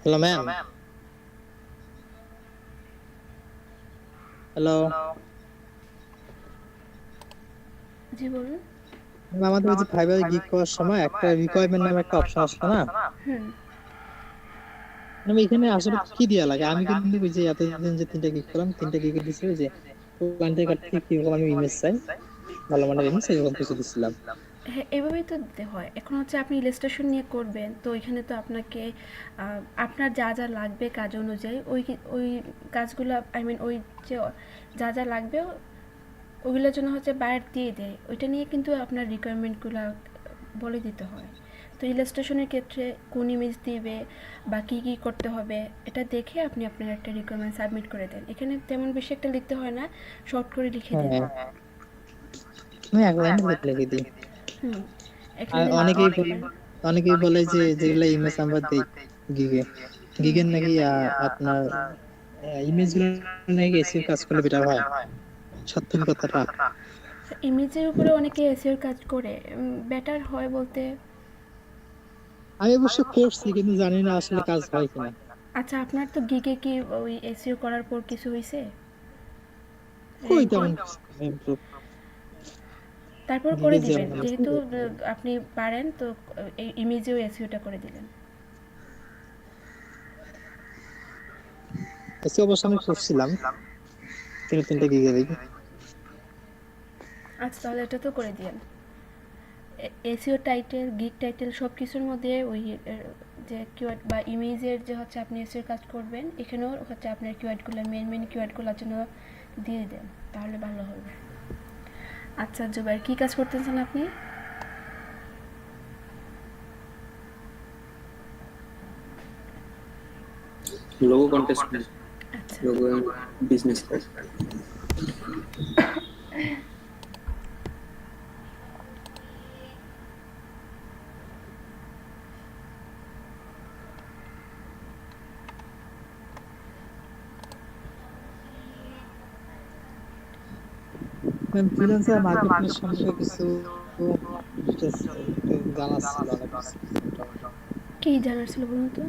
হ্যালো ম্যাম, হ্যালো জি বলুন। আমাদের ওই যে ফাইবারে গিগ করার সময় একটা রিকোয়ারমেন্ট নামে একটা অপশন আসলো না, হুম। মানে এখানে আসলে কি দেওয়া লাগে? আমি কিন্তু ওই যে এতদিন যে 3টা গিগ করলাম, 3টা গিগে দিছিল যে ক্লায়েন্টের কাছ থেকে কিরকম আমি ইমেজ চাই, ভালো মানের ইমেজ, এরকম কিছু দিছিলাম। হ্যাঁ, এভাবেই তো দিতে হয়। এখন হচ্ছে আপনি ইলাস্ট্রেশন নিয়ে করবেন, তো এখানে তো আপনাকে আপনার যা যা লাগবে কাজ অনুযায়ী ওই কাজগুলো, আই মিন ওই যে যা যা লাগবে ওগুলোর জন্য হচ্ছে বায়ার দিয়ে দেয়, ওইটা নিয়ে কিন্তু আপনার রিকোয়ারমেন্টগুলো বলে দিতে হয়। তো ইলাস্ট্রেশনের ক্ষেত্রে কোন ইমেজ দিবে বা কী কী করতে হবে এটা দেখে আপনি আপনার একটা রিকোয়ারমেন্ট সাবমিট করে দেন। এখানে তেমন বেশি একটা লিখতে হয় না, শর্ট করে লিখে দেন। হ্যাঁ, আমি এক লাইনে লিখে দিই। হুম। আর এখানে অনেকেই বলে যে যেগুলা ইমেজ আমরা দিই গিগে, গিগের নাকি আপনার ইমেজ গুলো নাকি এসির কাজ করলে বেটার হয়, সত্য কি কথাটা? ইমেজের উপরে অনেকে এসইওর কাজ করে, বেটার হয় বলতে। আমি অবশ্য করছি কিন্তু জানি না আসলে কাজ হয় কিনা। আচ্ছা, আপনার তো গিগে কি ওই এসইও করার পর কিছু হয়েছে কই র্যাঙ্কে? তেমন ইমপ্রুভ তারপর করে গিগে দিবেন, যেমন আছে। যেহেতু আপনি পারেন তো এই ইমেজেও এসইওটা করে দিলেন। এসে অবশ্য আমি করছিলাম 3টা গিগে দিই। আচ্ছা, তাহলে এটা তো করে দিয়েন। এসইও টাইটেল, গিগ টাইটেল সব কিছুর মধ্যে ওই যে কিওয়ার্ড বা ইমেজের যে হচ্ছে আপনি এসইওর কাজ করবেন, এখানেও হচ্ছে আপনার কিওয়ার্ডগুলো, মেন কিওয়ার্ডগুলোর জন্য দিয়ে দেন, তাহলে ভালো হবে। আচ্ছা জুবাইর, কী কাজ করতেছেন আপনি? লোগো কন্টেস্ট, আচ্ছা। লোগো বিজনেস কাজ। ফ্রিল্যান্সার মার্কেটপ্লেস সম্পর্কে কিছু ডিটেইলস জানার ছিল, অনেক কিছু। কী জানার ছিল বলুন তো?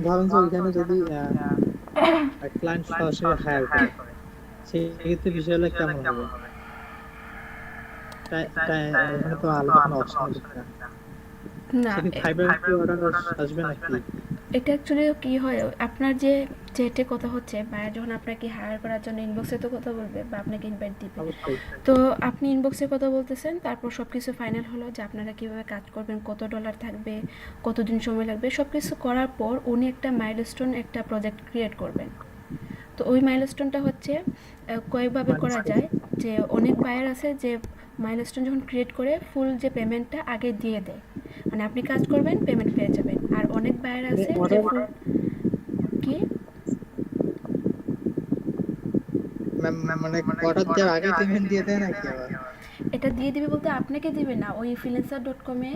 ধরেন যে ওইখানে যদি ক্লায়েন্ট সরাসরি হায়ার করে, সেক্ষেত্রে বিষয়গুলো কেমন হবে? ওখানে তো আলাদা কোনো অপশন দিচ্ছে না, না, সেটি ফাইবার কি অর্ডার আসবে নাকি? এটা অ্যাকচুয়ালি কী হয়, আপনার যে চেটে কথা হচ্ছে, বায়ার যখন আপনাকে হায়ার করার জন্য ইনবক্সে তো কথা বলবে বা আপনাকে ইনভাইট দিবে। অবশ্যই। তো আপনি ইনবক্সে কথা বলতেছেন, তারপর সব কিছু ফাইনাল হলো যে আপনারা কীভাবে কাজ করবেন, কত ডলার থাকবে, কতদিন সময় লাগবে, সব কিছু করার পর উনি একটা মাইলস্টোন, একটা প্রজেক্ট ক্রিয়েট করবেন। তো ওই মাইলস্টোনটা হচ্ছে কয়েকভাবে করা যায়, যে অনেক বায়ার আছে যে মাইলস্টোন যখন ক্রিয়েট করে ফুল যে পেমেন্টটা আগে দিয়ে দেয়, মানে আপনি কাজ করবেন পেমেন্ট পেয়ে যাবেন। আর অনেক বায়ার আছে যে অর্ডার ফুল কি মানে অর্ডার দেওয়ার আগে পেমেন্ট দিয়ে দেয় নাকি আবার? এটা দিয়ে দিবে বলতে আপনাকে দিবে না, ওই freelancer.com এ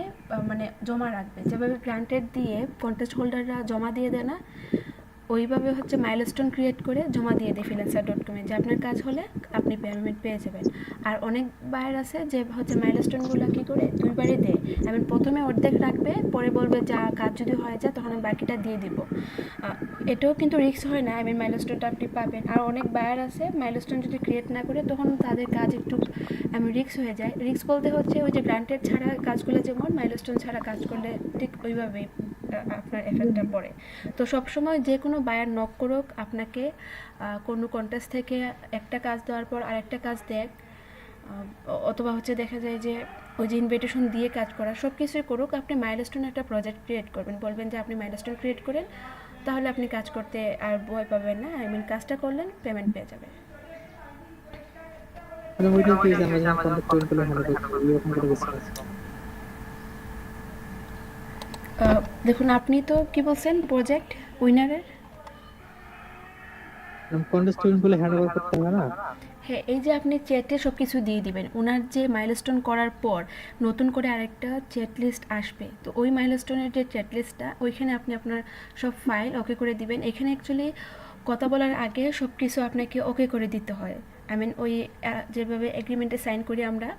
মানে জমা রাখবে, যেভাবে গ্রান্টেড দিয়ে কন্টেস্ট হোল্ডাররা জমা দিয়ে দেয় না, ওইভাবে হচ্ছে মাইলস্টোন ক্রিয়েট করে জমা দিয়ে দেয় freelancer.com এ, যে আপনার কাজ হলে আপনি পেমেন্ট পেয়ে যাবেন। আর অনেক বায়ার আছে যে হচ্ছে মাইলস্টোনগুলো কী করে দুইবারে দেয়, এবং প্রথমে অর্ধেক রাখবে, পরে বলবে যা কাজ যদি হয়ে যায় তখন আমি বাকিটা দিয়ে দিব। এটাও কিন্তু রিস্ক হয় না, আমি মাইলস্টোনটা আপনি পাবেন। আর অনেক বায়ার আছে মাইলস্টোন যদি ক্রিয়েট না করে তখন তাদের কাজ একটু রিস্ক হয়ে যায়। রিস্ক বলতে হচ্ছে ওই যে গ্রান্টেড ছাড়া কাজগুলো যেমন মাইলস্টোন ছাড়া কাজ করলে ঠিক ওইভাবেই আপনার এফেক্টটা পড়ে। তো সবসময় যে কোনো বায়ার নক করুক আপনাকে, কোনো কন্টেস্ট থেকে একটা কাজ দেওয়ার পর আরেকটা কাজ দেখ, অথবা হচ্ছে দেখা যায় যে ওই যে ইনভিটেশন দিয়ে কাজ করা, সব কিছুই করুক, আপনি মাইলস্টোন একটা প্রজেক্ট ক্রিয়েট করবেন, বলবেন যে আপনি মাইলস্টোন ক্রিয়েট করেন, তাহলে আপনি কাজ করতে আর ভয় পাবেন না, আই মিন কাজটা করলেন পেমেন্ট পেয়ে যাবেন। মানে ওইটা কি যে আমরা যখন কন্টাক্ট করে হ্যান্ডেল করতে এরকম করে কিছু আছে? দেখুন, আপনি তো কি বলছেন প্রজেক্ট উইনারের? কন্টেস্ট বলে হ্যান্ড ওভার করতে হবে না? হ্যাঁ, এই যে আপনি চ্যাটে সব কিছু দিয়ে দিবেন, ওনার যে মাইলস্টোন করার পর নতুন করে আরেকটা চ্যাট লিস্ট আসবে, তো ওই মাইলস্টোনের যে চ্যাট লিস্টটা ওইখানে আপনি আপনার সব ফাইল ওকে করে দিবেন। এখানে অ্যাকচুয়ালি কথা বলার আগে সব কিছু আপনাকে ওকে করে দিতে হয়, আই মিন ওই যেভাবে এগ্রিমেন্টে সাইন করি আমরা,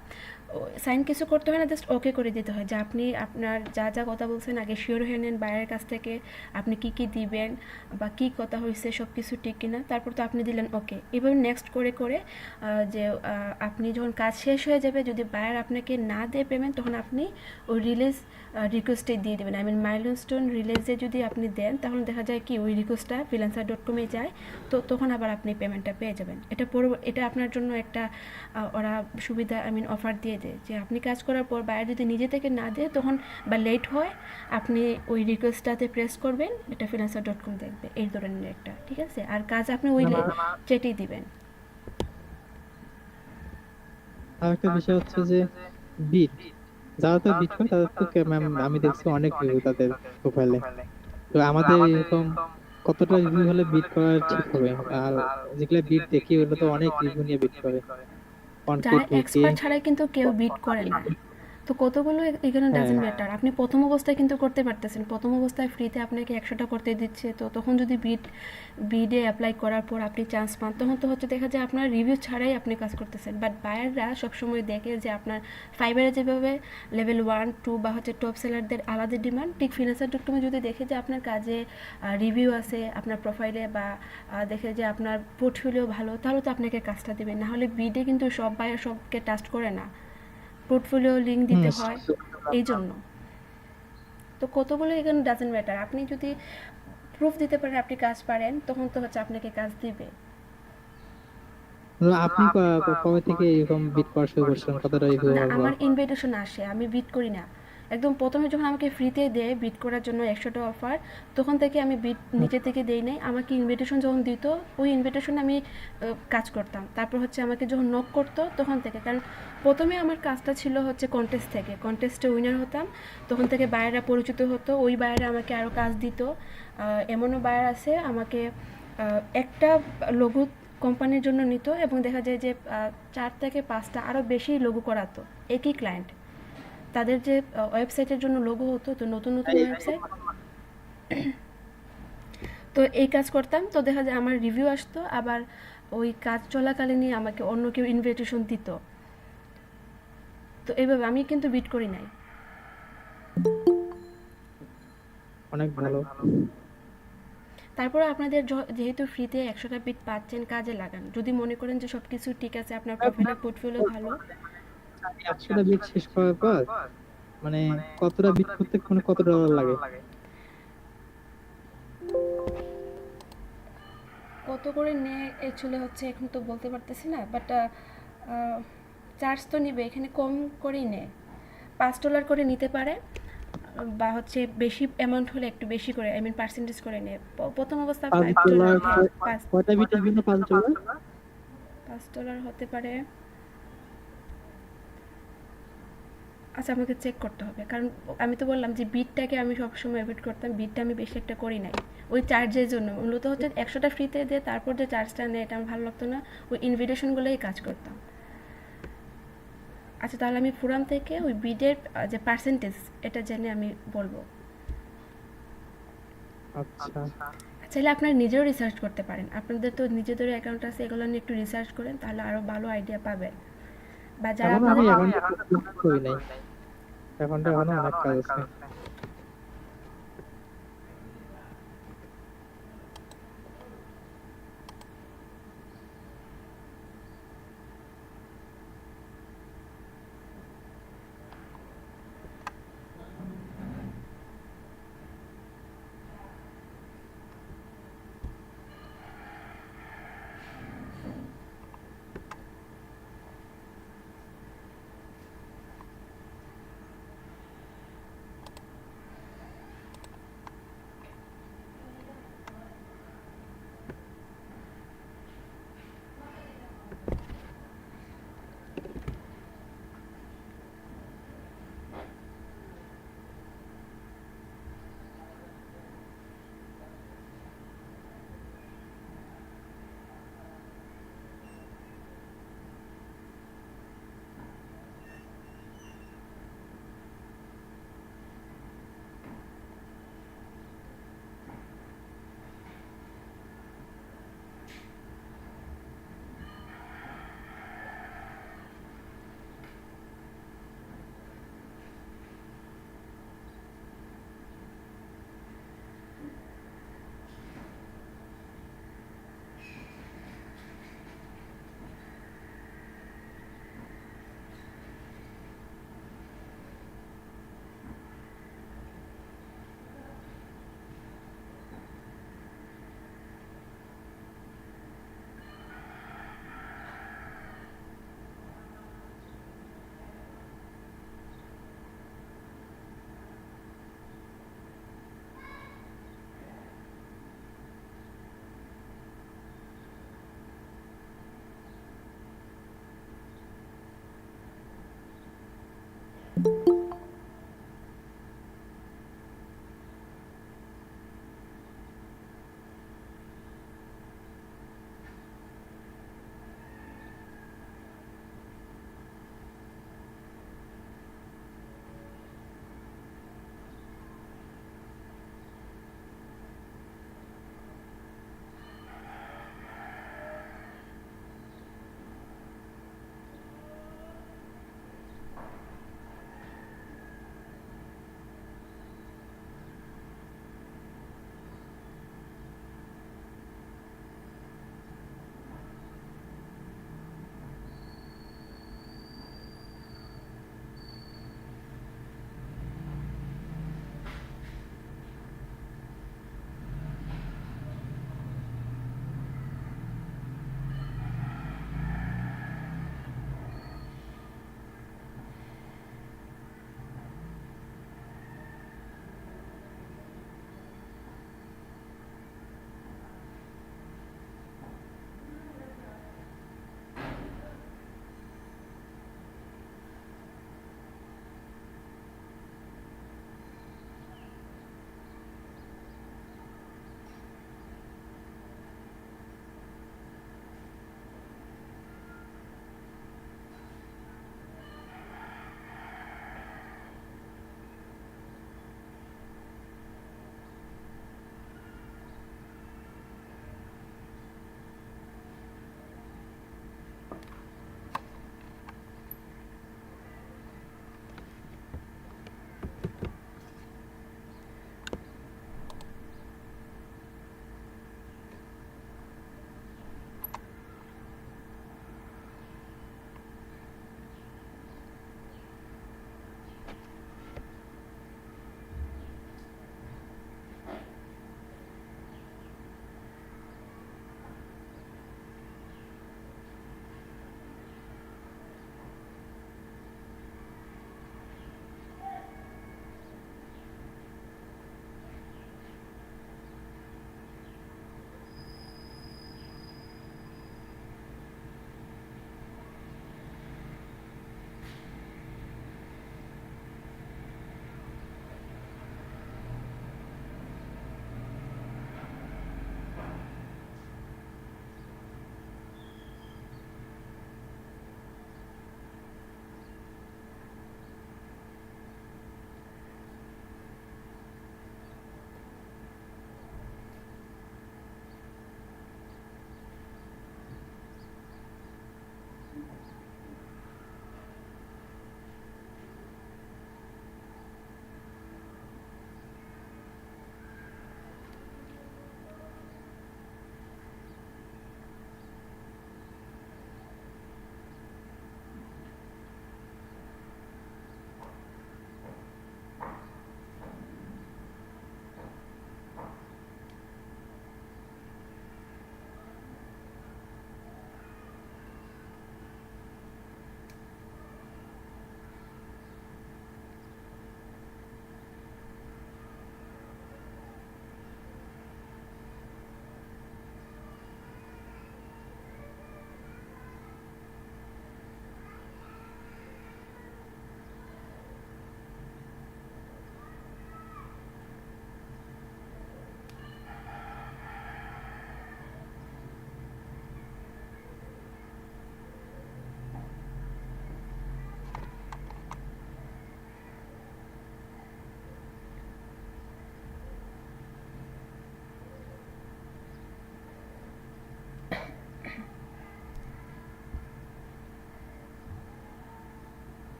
সাইন কিছু করতে হয় না, জাস্ট ওকে করে দিতে হয় যে আপনি আপনার যা যা কথা বলছেন আগে শিওর হয়ে নেন বায়ারের কাছ থেকে, আপনি কি কি দিবেন বা কি কথা হয়েছে সব কিছু ঠিক কিনা, তারপর তো আপনি দিলেন ওকে। এভাবে নেক্সট করে করে যে আপনি যখন কাজ শেষ হয়ে যাবে, যদি বায়ার আপনাকে না দেয় পেমেন্ট, তখন আপনি ওই রিলিজ রিকোয়েস্টে দিয়ে দেবেন। আই মিন মাইলস্টোন রিলিজে যদি আপনি দেন, তাহলে দেখা যায় কি ওই রিকোয়েস্টটা freelancer.com-এ যায়, তো তখন আবার আপনি পেমেন্টটা পেয়ে যাবেন। এটা আপনার জন্য একটা ওরা সুবিধা, আই মিন অফার দিয়ে দেয় যে আপনি কাজ করার পর বায়ার যদি নিজে থেকে না দেয় তখন বা লেট হয়, আপনি ওই রিকোয়েস্টটাতে প্রেস করবেন, এটা freelancer.com দেখবে, এই ধরনের একটা, ঠিক আছে। আর কাজ আপনি ওই চেটেই দিবেন। আর একটা বিষয় হচ্ছে যে বিট, যারা তো বিট করে তাদের তো আমি দেখছি অনেক রিভিউ তাদের প্রোফাইলে। তো আমাদের এরকম কতটা রিভিউ হলে বিট করা ঠিক হবে? আর যেগুলা বিট দেখি ওগুলো তো অনেক রিভিউ নিয়ে বিট করে, যারা 1 কোটি। এক্সপার্ট ছাড়াই কিন্তু কেউ বিট করে না। তো কতগুলো এখানে ডাজেন্ট ম্যাটার, আপনি প্রথম অবস্থায় কিন্তু করতে পারতেছেন, প্রথম অবস্থায় ফ্রিতে আপনাকে 100টা করতে দিচ্ছে, তো তখন যদি বিডে অ্যাপ্লাই করার পর আপনি চান্স পান, তখন তো হচ্ছে দেখা যায় আপনার রিভিউ ছাড়াই আপনি কাজ করতেছেন। বাট বায়াররা সবসময় দেখে যে আপনার ফাইবারে যেভাবে লেভেল 1, 2 বা হচ্ছে টপ সেলারদের আলাদা ডিমান্ড, ঠিক freelancer.com-এ যদি দেখে যে আপনার কাজে রিভিউ আছে আপনার প্রোফাইলে, বা দেখে যে আপনার পোর্টফোলিও ভালো, তাহলে তো আপনাকে কাজটা দেবে। না হলে বিডে কিন্তু সব বায়ার সবকে ট্রাস্ট করে না, পোর্টফোলিও লিঙ্ক দিতে হয় এই জন্য। তো কতগুলো এখানে ডাজেন্ট ম্যাটার, আপনি যদি প্রুফ দিতে পারেন আপনি কাজ পারেন, তখন তো হচ্ছে আপনাকে কাজ দিবে। আপনি কবে থেকে এরকম বিট করা শুরু করছেন? কতটা রিভিউ না, হওয়ার পর? আমার ইনভাইটেশন আসে, আমি বিট করি না। একদম প্রথমে যখন আমাকে ফ্রিতে দেয় বিট করার জন্য 100টা অফার, তখন থেকে আমি বিট নিজে থেকে দেই নাই। আমাকে ইনভিটেশন যখন দিত, ওই ইনভিটেশনে আমি কাজ করতাম। তারপর হচ্ছে আমাকে যখন নক করতো তখন থেকে, কারণ প্রথমে আমার কাজটা ছিল হচ্ছে কন্টেস্ট থেকে, কন্টেস্টে উইনার হতাম, তখন থেকে বায়াররা পরিচিত হতো, ওই বায়াররা আমাকে আরও কাজ দিত। এমনও বায়ার আছে আমাকে একটা লঘু কোম্পানির জন্য নিত, এবং দেখা যায় যে 4 থেকে 5টা আরও বেশি লোগো করাতো একই ক্লায়েন্ট। তাদের যে ওয়েবসাইটের জন্য লোগো হতো, তো নতুন নতুন ওয়েবসাইট, তো এই কাজ করতাম। তো দেখা যায় আমার রিভিউ আসতো, আবার ওই কাজ চলাকালীনই আমাকে অন্য কেউ ইনভিটেশন দিত। তো এইভাবে আমি কিন্তু বিট করি নাই। অনেক ভালো। তারপরে আপনাদের যেহেতু ফ্রিতে 100টা বিট পাচ্ছেন, কাজে লাগান। যদি মনে করেন যে সব কিছু ঠিক আছে, আপনার প্রোফাইলের পোর্টফোলিও ভালো, 100টা বিট শেষ করার পর মানে কতটা বিট করতে মানে কত ডলার লাগে? কত করে নেয় অ্যাকচুয়ালি হচ্ছে এখন তো বলতে পারতেছি না, বাট চার্জ তো নিবে, এখানে কম করেই নেয়, $5 করে নিতে পারে, বা হচ্ছে বেশি অ্যামাউন্ট হলে একটু বেশি করে, আই মিন পার্সেন্টেজ করে নেয়। প্রথম অবস্থায় $5 $5 কয়টা বিটের জন্য $5? $5 হতে পারে। আচ্ছা, আমাকে চেক করতে হবে, কারণ আমি তো বললাম যে বিটটাকে আমি সবসময় অ্যাভয়েড করতাম, বিটটা আমি বেশি একটা করি নাই ওই চার্জের জন্য। মূলত হচ্ছে 100টা ফ্রিতে দিয়ে তারপর যে চার্জটা নেয় এটা আমার ভালো লাগতো না, ওই ইনভিটেশনগুলোই কাজ করতাম। আচ্ছা, তাহলে আমি ফোরাম থেকে ওই বিডের যে পার্সেন্টেজ এটা জেনে আমি বলবো। আচ্ছা, চাইলে আপনারা নিজেও রিসার্চ করতে পারেন, আপনাদের তো নিজেদের অ্যাকাউন্ট আছে, এগুলো নিয়ে একটু রিসার্চ করেন, তাহলে আরও ভালো আইডিয়া পাবেন। বা যারা এখন আমি আপনাদের অ্যাকাউন্টটা করি নাই, অ্যাকাউন্টে এখনো অনেক কাজ আছে।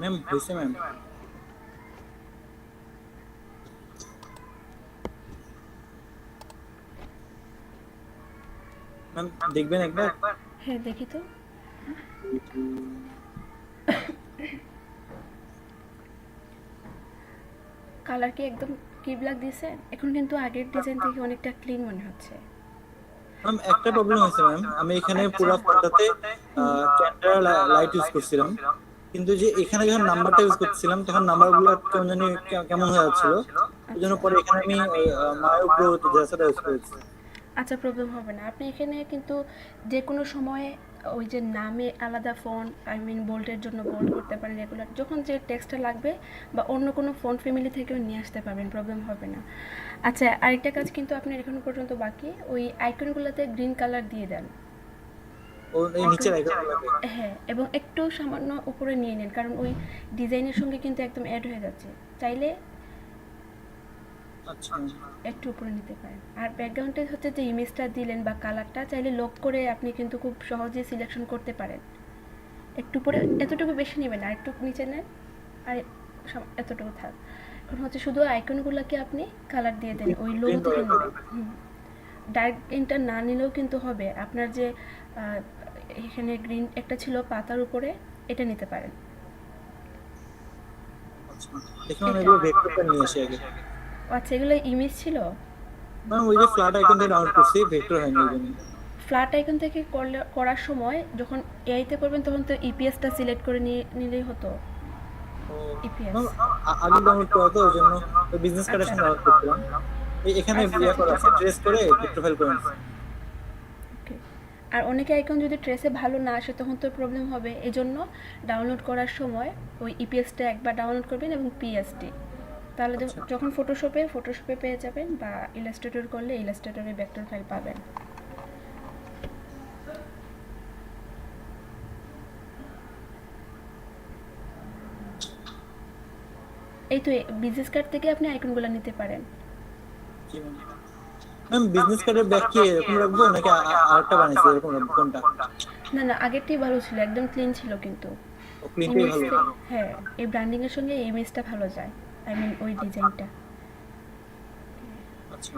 ম্যাম হয়েছে ম্যাম। ম্যাম দেখবেন একবার। হ্যাঁ দেখি তো। কালার কি একদম কি ব্ল্যাক দিয়েছেন? এখন কিন্তু আগের ডিজাইন থেকে অনেকটা ক্লিন মনে হচ্ছে। ম্যাম একটা প্রবলেম হয়েছে ম্যাম, আমি এখানে পুরো ফোনটাতে ক্যান্ডেল লাইট ইউজ করছিলাম, কিন্তু যে এখানে যখন নাম্বারটা ইউজ করছিলাম তখন নাম্বারগুলো কেমন জানি কেমন হয়ে যাচ্ছিল, ওই জন্য পরে এখানে আমি মায়ো প্রো যেটা ইউজ করেছি। আচ্ছা প্রবলেম হবে না, আপনি এখানে কিন্তু যে কোনো সময়ে ওই যে নামে আলাদা ফোন আই মিন বোল্ডের জন্য বোল্ড করতে পারেন, রেগুলার যখন যে টেক্সটটা লাগবে বা অন্য কোনো ফোন ফ্যামিলি থেকেও নিয়ে আসতে পারবেন, প্রবলেম হবে না। আচ্ছা আরেকটা কাজ কিন্তু আপনার এখন পর্যন্ত বাকি, ওই আইকনগুলোতে গ্রিন কালার দিয়ে দেন। ও এই নিচের আইকন লাগে। হ্যাঁ এবং একটু সামান্য উপরে নিয়ে নেন, কারণ ওই ডিজাইনের সঙ্গে কিন্তু একদম অ্যাড হয়ে যাচ্ছে, চাইলে আচ্ছা একটু উপরে নিতে পারেন। আর ব্যাকগ্রাউন্ডে হচ্ছে যে ইমেজটা দিলেন বা কালারটা চাইলে লক করে আপনি কিন্তু খুব সহজেই সিলেকশন করতে পারেন। একটু উপরে, এতটুকু বেশি নেবেন, আর একটু নিচে নেন, আর এতটুকু থাক। এখন হচ্ছে শুধু আইকনগুলোকে আপনি কালার দিয়ে দেন ওই লোগো থেকে নেবেন। ডার্ক গ্রিনটা না নিলেও কিন্তু হবে, আপনার যে এখানে গ্রিন একটা ছিল পাতার উপরে, এটা নিতে পারেন। আচ্ছা, দেখুন আমি এগুলো ভেক্টরটা নিয়ে আসি আগে। আচ্ছা এগুলো ইমেজ ছিল। ম্যাম ওই যে ফ্ল্যাট আইকন থেকে ডাউনলোড করছি, ভেক্টর হয়নি ওই জন্য। ফ্ল্যাট আইকন থেকে করার সময় যখন এআইতে করবেন তখন তো ইপিএসটা সিলেক্ট করে নিলেই হতো। ইপিএস ম্যাম আগে ডাউনলোড করা তো ওই জন্য বিজনেস কার্ডের সঙ্গে ডাউনলোড করছিলাম। এখানে ইয়া করা আছে, ট্রেস করে ভেক্টর ফাইল করে নিচ্ছি। ওকে। আর অনেকে আইকন যদি ট্রেসে ভালো না আসে তখন তো প্রবলেম হবে, এজন্য ডাউনলোড করার সময় ওই ইপিএসটা একবার ডাউনলোড করবেন এবং পিএসডি, তাহলে যখন ফটোশপে পেয়ে যাবেন, বা ইলাস্ট্রেটর করলে ইলাস্ট্রেটরে ভেক্টর ফাইল পাবেন। এই তো বিজনেস কার্ড থেকে আপনি আইকনগুলো নিতে পারেন। ম্যাম বিজনেস কার্ডের ব্যাক কি এরকম রাখবো নাকি আরেকটা বানাইছি এরকম রাখবো কোনটা? না না, আগেরটাই ভালো ছিল, একদম ক্লিন ছিল কিন্তু ও ক্লিনটাই ভালো। হ্যাঁ এই ব্র্যান্ডিং এর সঙ্গে এই ইমেজটা ভালো যায়, আই মিন ওই ডিজাইনটা। আচ্ছা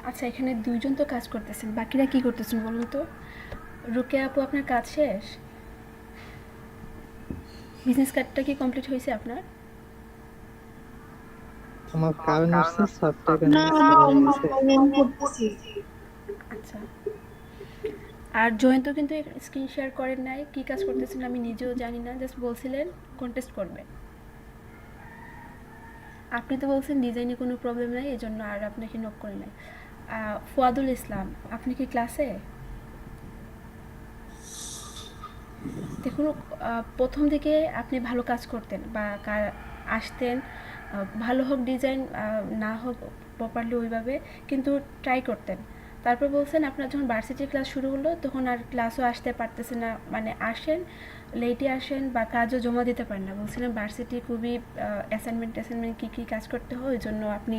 আচ্ছা এখানে দুইজন তো কাজ করতেছেন, বাকিরা কি করতেছেন বলুন তো? রুকেয়া আপু আপনার কাজ শেষ? বিজনেস কার্ডটা কি কমপ্লিট হয়েছে আপনার? আমার কারণ হচ্ছে সফটওয়্যার না হয়ে গেছে। আমি করতেছি। আচ্ছা, আর জয়ন্ত কিন্তু স্ক্রিন শেয়ার করেন নাই, কি কাজ করতেছেন আমি নিজেও জানি না, জাস্ট বলছিলেন কন্টেস্ট করবে। আপনি তো বলছেন ডিজাইনে কোনো প্রবলেম নাই, এই জন্য আর আপনাকে নক করে নাই। ফুয়াদুল ইসলাম, আপনি কি ক্লাসে? দেখুন, প্রথম দিকে আপনি ভালো কাজ করতেন বা আসতেন, ভালো হোক ডিজাইন না হোক প্রপারলি ওইভাবে, কিন্তু ট্রাই করতেন। তারপর বলছেন আপনার যখন ভার্সিটি ক্লাস শুরু হলো তখন আর ক্লাসও আসতে পারতেছে না, মানে আসেন লেটে আসেন বা কাজও জমা দিতে পারেন না। বলছিলেন ভার্সিটি খুবই অ্যাসাইনমেন্ট কী কী কাজ করতে হয় ওই জন্য আপনি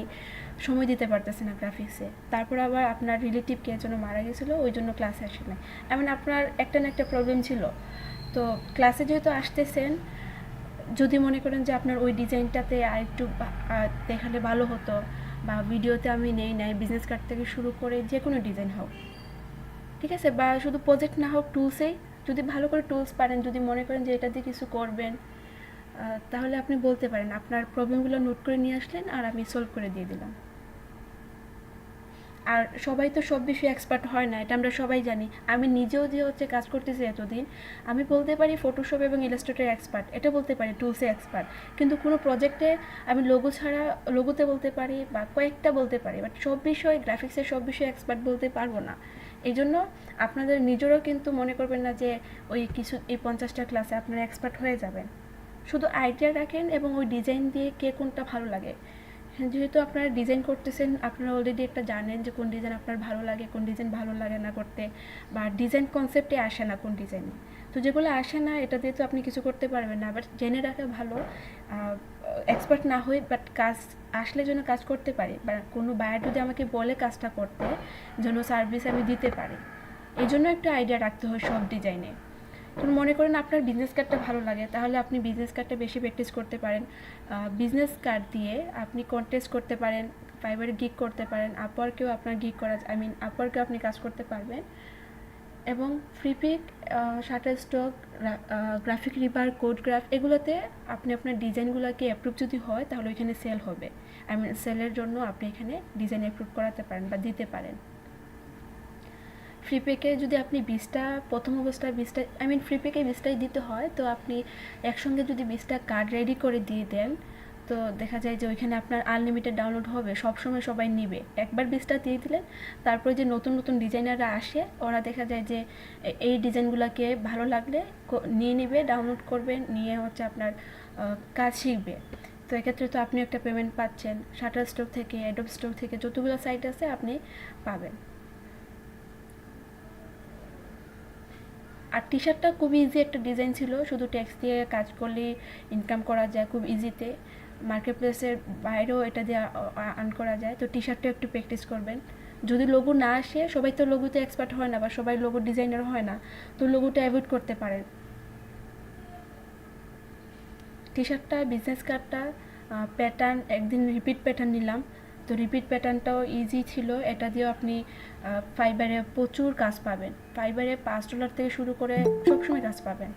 সময় দিতে পারতেছেন না গ্রাফিক্সে। তারপর আবার আপনার রিলেটিভ কে জন্য মারা গেছিলো, ওই জন্য ক্লাসে আসেন না। এমন আপনার একটা না একটা প্রবলেম ছিল। তো ক্লাসে যেহেতু আসতেছেন, যদি মনে করেন যে আপনার ওই ডিজাইনটাতে আর একটু দেখালে ভালো হতো, বা ভিডিওতে আমি নেই নাই বিজনেস কার্ড থেকে শুরু করে যে কোনো ডিজাইন হোক, ঠিক আছে, বা শুধু প্রজেক্ট না হোক টুলসেই যদি ভালো করে টুলস পারেন, যদি মনে করেন যে এটা দিয়ে কিছু করবেন, তাহলে আপনি বলতে পারেন, আপনার প্রবলেমগুলো নোট করে নিয়ে আসলেন আর আমি সলভ করে দিয়ে দিলাম। আর সবাই তো সব বিষয়ে এক্সপার্ট হয় না, এটা আমরা সবাই জানি। আমি নিজেও যে হচ্ছে কাজ করতেছি এতদিন, আমি বলতে পারি ফটোশপ এবং ইলাস্ট্রেটর এক্সপার্ট, এটা বলতে পারি টুলসে এক্সপার্ট, কিন্তু কোনো প্রজেক্টে আমি লোগো ছাড়া লোগোতে বলতে পারি বা কয়েকটা বলতে পারি, বাট সব বিষয়ে গ্রাফিক্সের সব বিষয়ে এক্সপার্ট বলতে পারবো না। এই জন্য আপনাদের নিজেরও কিন্তু মনে করবেন না যে ওই কিছু এই 50টা ক্লাসে আপনারা এক্সপার্ট হয়ে যাবেন। শুধু আইডিয়া রাখেন এবং ওই ডিজাইন দিয়ে কে কোনটা ভালো লাগে। যেহেতু আপনারা ডিজাইন করতেছেন, আপনারা অলরেডি একটা জানেন যে কোন ডিজাইন আপনার ভালো লাগে, কোন ডিজাইন ভালো লাগে না করতে, বা ডিজাইন কনসেপ্টে আসে না কোন ডিজাইনে। তো যেগুলো আসে না এটা দিয়ে তো আপনি কিছু করতে পারবেন না, বাট জেনে রাখা ভালো। এক্সপার্ট না হই, বাট কাজ আসলে যেন কাজ করতে পারি, বা কোনো বায়ার যদি আমাকে বলে কাজটা করতে, যেন সার্ভিস আমি দিতে পারি, এই জন্য একটা আইডিয়া রাখতে হয় সব ডিজাইনে। তো মনে করেন আপনার বিজনেস কার্ডটা ভালো লাগে, তাহলে আপনি বিজনেস কার্ডটা বেশি প্র্যাকটিস করতে পারেন। বিজনেস কার্ড দিয়ে আপনি কন্টেস্ট করতে পারেন, ফাইবারে গিগ করতে পারেন, আপওয়ার্কেও আপনার গিগ করা, আপওয়ার্কেও আপনি কাজ করতে পারবেন। এবং Freepik, shutter stock, graphic river, code graph, এগুলোতে আপনি আপনার ডিজাইনগুলোকে অ্যাপ্রুভ যদি হয় তাহলে ওইখানে সেল হবে। সেলের জন্য আপনি এখানে ডিজাইন অ্যাপ্রুভ করাতে পারেন বা দিতে পারেন। ফ্রিপেকে যদি আপনি 20টা প্রথম অবস্থায় 20টা ফ্রিপেকে 20টাই দিতে হয়, তো আপনি একসঙ্গে যদি 20টা কার্ড রেডি করে দিয়ে দেন, তো দেখা যায় যে ওইখানে আপনার আনলিমিটেড ডাউনলোড হবে, সবসময় সবাই নিবে। একবার 20টা দিয়ে দিলেন, তারপরে যে নতুন নতুন ডিজাইনাররা আসে, ওরা দেখা যায় যে এই ডিজাইনগুলোকে ভালো লাগলে নিয়ে নেবে, ডাউনলোড করবেন, নিয়ে হচ্ছে আপনার কাজ শিখবে। তো এক্ষেত্রে তো আপনি একটা পেমেন্ট পাচ্ছেন, শাটার স্টক থেকে, অ্যাডোব স্টক থেকে, যতগুলো সাইট আছে আপনি পাবেন। আর টি শার্টটা খুব ইজি একটা ডিজাইন ছিল, শুধু টেক্সট দিয়ে কাজ করলেই ইনকাম করা যায় খুব ইজিতে, মার্কেট প্লেসের বাইরেও এটা দিয়ে আর্ন করা যায়। তো টি শার্টটা একটু প্র্যাকটিস করবেন। যদি লোগো না আসে, সবাই তো লোগোতে এক্সপার্ট হয় না বা সবাই লোগো ডিজাইনার হয় না, তো লোগোটা অ্যাভয়েড করতে পারেন। টি শার্টটা, বিজনেস কার্ডটা, প্যাটার্ন একদিন রিপিট প্যাটার্ন নিলাম, তো রিপিট প্যাটার্নটাও ইজি ছিল, এটা দিয়েও আপনি ফাইবারে প্রচুর কাজ পাবেন। ফাইবারে $5 থেকে শুরু করে সবসময় কাজ পাবেন।